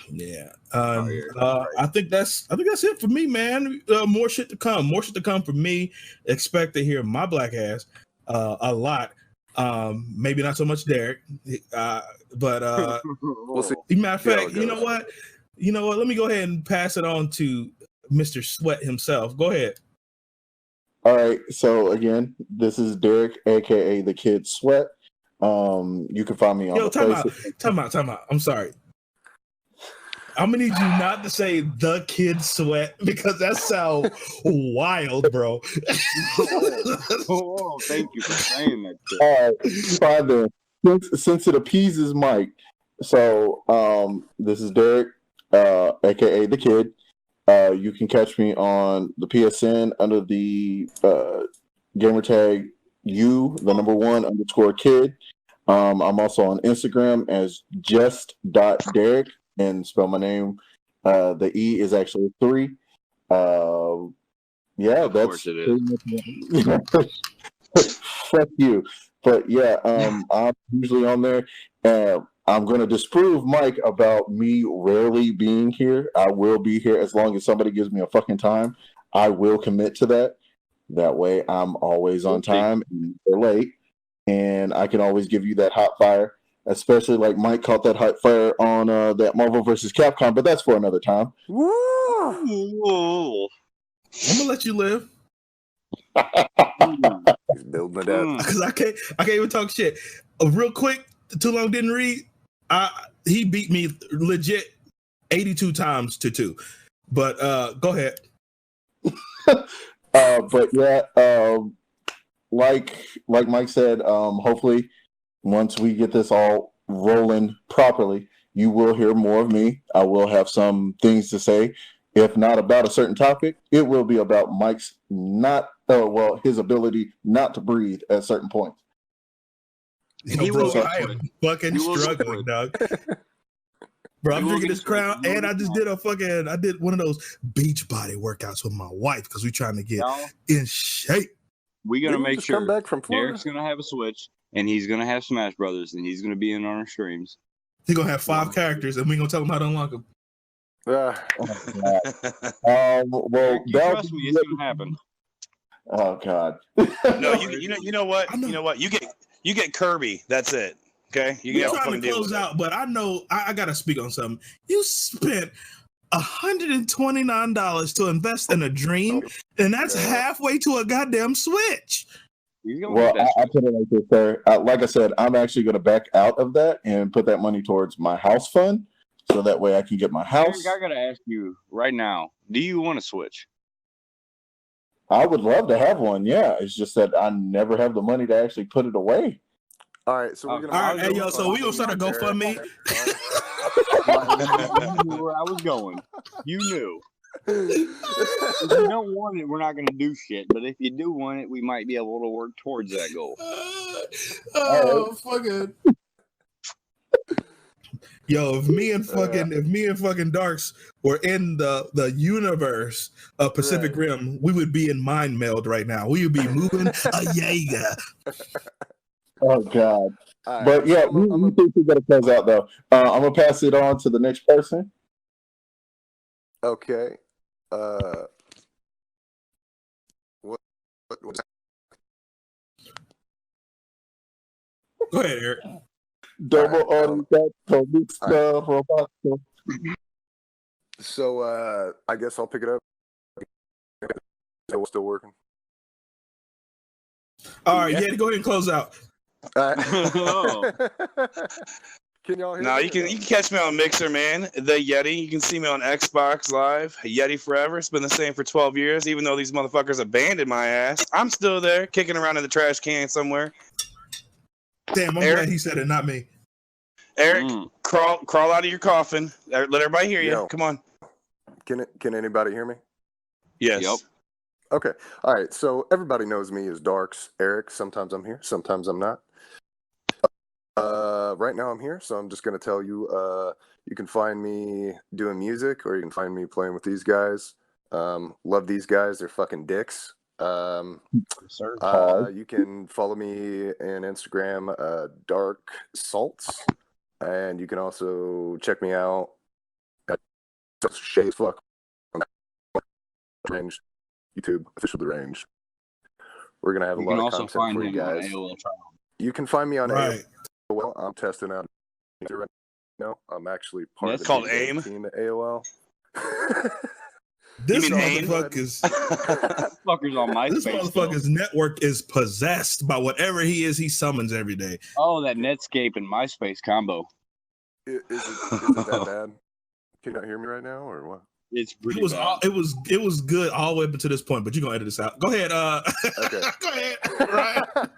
Yeah. I think that's it for me, man. More shit to come. More shit to come for me. Expect to hear my black ass a lot. Maybe not so much Derek. But we'll see. Matter of fact, you know what? Let me go ahead and pass it on to Mr. Sweat himself. Go ahead. All right. So again, this is Derek, aka the Kid Sweat. You can find me on time out. I'm sorry. I'm gonna need you not to say the Kid Sweat because that sounds wild, bro. Oh, thank you for saying that. All right, fine then. Since it appeases Mike, so this is Derek, aka the Kid. You can catch me on the PSN under the gamer tag U1_kid. I'm also on Instagram as just.derek and spell my name. The E is actually 3. Yeah, of that's course it is. fuck you. But yeah, I'm usually on there. I'm going to disprove Mike about me rarely being here. I will be here as long as somebody gives me a fucking time. I will commit to that. That way I'm always on time and late. And I can always give you that hot fire, especially like Mike caught that hot fire on that Marvel vs. Capcom, but that's for another time. Woo! I'm gonna let you live. He's building it up. Because I can't even talk shit. Real quick, Too Long Didn't Read. He beat me legit 82 times to 2. But go ahead. But yeah, like Mike said, hopefully once we get this all rolling properly, you will hear more of me. I will have some things to say. If not about a certain topic, it will be about Mike's his ability not to breathe at certain points. I am fucking struggling, dog. Bro, I'm drinking this Crown, and I just did one of those beach body workouts with my wife because we're trying to get in shape. We're gonna make sure come back from Florida. Derek's gonna have a Switch, and he's gonna have Smash Brothers, and he's gonna be in on our streams. He's gonna have 5 characters, and we're gonna tell him how to unlock them. Well, You trust me, it's gonna happen. Oh God. No, you know what? You know what? You get Kirby. That's it. Okay, You're trying to close out, but I know I gotta speak on something. You spent $129 to invest in a dream, and that's halfway to a goddamn Switch. Well, I put it like this, sir. Like I said, I'm actually going to back out of that and put that money towards my house fund, so that way I can get my house. Eric, I gotta ask you right now: do you want to Switch? I would love to have one. Yeah, it's just that I never have the money to actually put it away. All right, so we're gonna. All right, hey yo, so we gonna start a GoFundMe. You knew where I was going. You knew. If you don't want it, we're not going to do shit. But if you do want it, we might be able to work towards that goal. Fucking. Yo, if me and fucking Darks were in the universe of Pacific Rim, we would be in mind meld right now. We would be moving a Jaeger. Oh God! All right, But yeah, so we think we gotta close out though. I'm gonna pass it on to the next person. okay. What Go ahead, Eric. Double All So I guess I'll pick it up. Still working. All right, yeah, go ahead and close out. All right. Can y'all hear No, me? you can catch me on Mixer, man. The Yeti. You can see me on Xbox Live. Yeti forever. It's been the same for 12 years. Even though these motherfuckers abandoned my ass, I'm still there, kicking around in the trash can somewhere. Damn, I'm glad he said it, not me. Eric, crawl out of your coffin. Let everybody hear you. Yo. Come on. Can anybody hear me? Yes. Yep. Okay. All right. So everybody knows me as Darks Eric. Sometimes I'm here, sometimes I'm not. Right now I'm here, so I'm just gonna tell you. You can find me doing music, or you can find me playing with these guys. Love these guys. They're fucking dicks. Sir. You can follow me in Instagram, Dark Salts, and you can also check me out at Shades Fuck Range, YouTube official Deranged. We're gonna have a You lot can of also content find for you him on guys. AOL Trial. You can find me on Right. AOL. I'm testing out right now. I'm actually part That's of the called big AIM? team at AOL. This You mean AIM? motherfucker's Fuckers on MySpace. this still. motherfucker's network is possessed by whatever he summons every day. Oh, that Netscape and MySpace combo. Is it that bad? Can you not hear me right now, or what? It's pretty It was bad. it was good all the way up to this point, but you're gonna edit this out. Go ahead, Okay. go ahead, Ryan.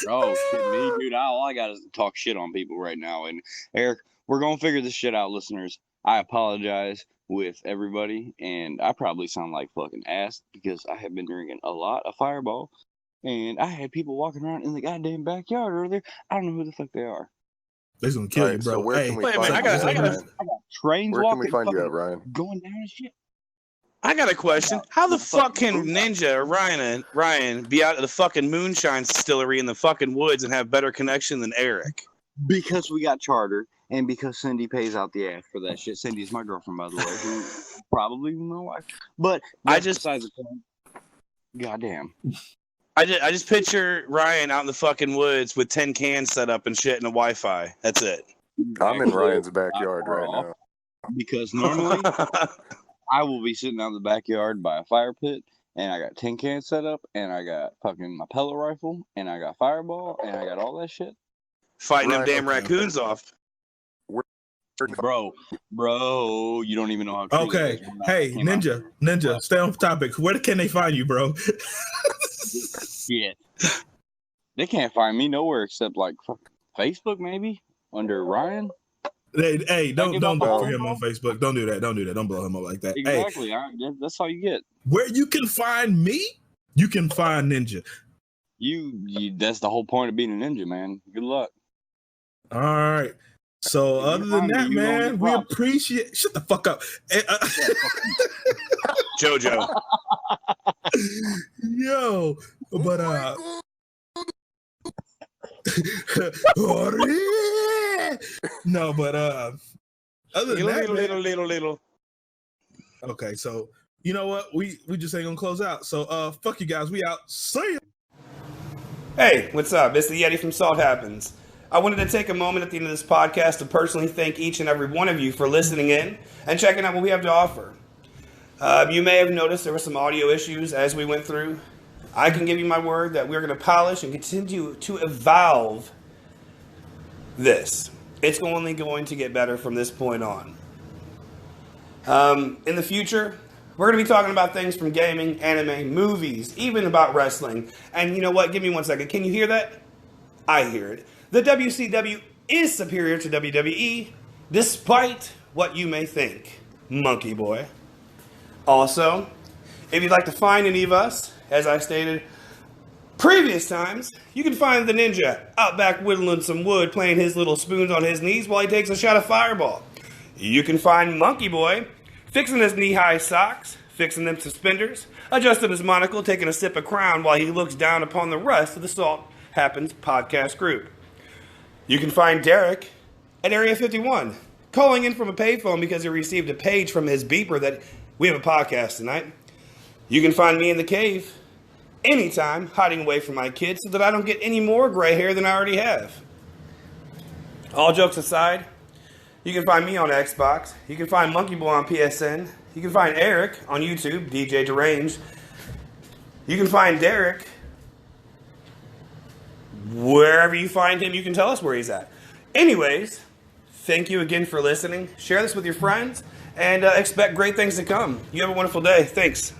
Oh, shit, me, dude. All I got is talk shit on people right now. And Eric, we're gonna figure this shit out, listeners. I apologize with everybody, and I probably sound like fucking ass because I have been drinking a lot of Fireball, and I had people walking around in the goddamn backyard earlier. I don't know who the fuck they are. They're gonna kill All you, right, bro. so where Hey, can we Wait a find minute, you? I got Ryan? Trains Where can walking, we find you fucking at, Ryan? going down and shit. I got a question. How the fuck can Ninja or Ryan be out of the fucking moonshine distillery in the fucking woods and have better connection than Eric? Because we got charter, and because Cindy pays out the ass for that shit. Cindy's my girlfriend, by the way, who probably my wife. But that's besides the point. Goddamn. I just picture Ryan out in the fucking woods with 10 cans set up and shit and a Wi-Fi. That's it. I'm in Ryan's backyard right now. Because normally I will be sitting out in the backyard by a fire pit, and I got tin cans set up, and I got fucking my pellet rifle, and I got Fireball, and I got all that shit. Fighting them Right, damn okay. raccoons off. Bro, you don't even know how. true okay. that is. When I Hey, came out- Ninja, stay on topic. Where can they find you, bro? Shit. They can't find me nowhere except like Facebook, maybe under Ryan. Hey, don't give up look all for of him them? on Facebook. Don't do that. Don't blow him up like that. Exactly. Hey, That's all you get. where you can find me, you can find Ninja. You. That's the whole point of being a ninja, man. Good luck. All right. So If other you than find me, that, you gonna man, get we robbed. appreciate. Shut the fuck up, JoJo. yo. But no, but other than that, man, Little. okay. So you know what? We just ain't gonna close out. So fuck you guys. We out. See ya. Hey, what's up? It's the Yeti from Salt Happens. I wanted to take a moment at the end of this podcast to personally thank each and every one of you for listening in and checking out what we have to offer. You may have noticed there were some audio issues as we went through. I can give you my word that we're going to polish and continue to evolve this. It's only going to get better from this point on. In the future, we're going to be talking about things from gaming, anime, movies, even about wrestling. And you know what? Give me 1 second. Can you hear that? I hear it. The WCW is superior to WWE, despite what you may think, monkey boy. Also, if you'd like to find any of us, as I stated previous times, you can find the ninja out back whittling some wood, playing his little spoons on his knees while he takes a shot of Fireball. You can find Monkey Boy fixing his knee-high socks, fixing them suspenders, adjusting his monocle, taking a sip of Crown while he looks down upon the rest of the Salt Happens podcast group. You can find Derek at Area 51, calling in from a payphone because he received a page from his beeper that we have a podcast tonight. You can find me in the cave anytime, hiding away from my kids so that I don't get any more gray hair than I already have. All jokes aside, you can find me on Xbox. You can find Monkey Boy on PSN. You can find Eric on YouTube, DJ Deranged. You can find Derek wherever you find him. You can tell us where he's at. Anyways, thank you again for listening. Share this with your friends and expect great things to come. You have a wonderful day. Thanks.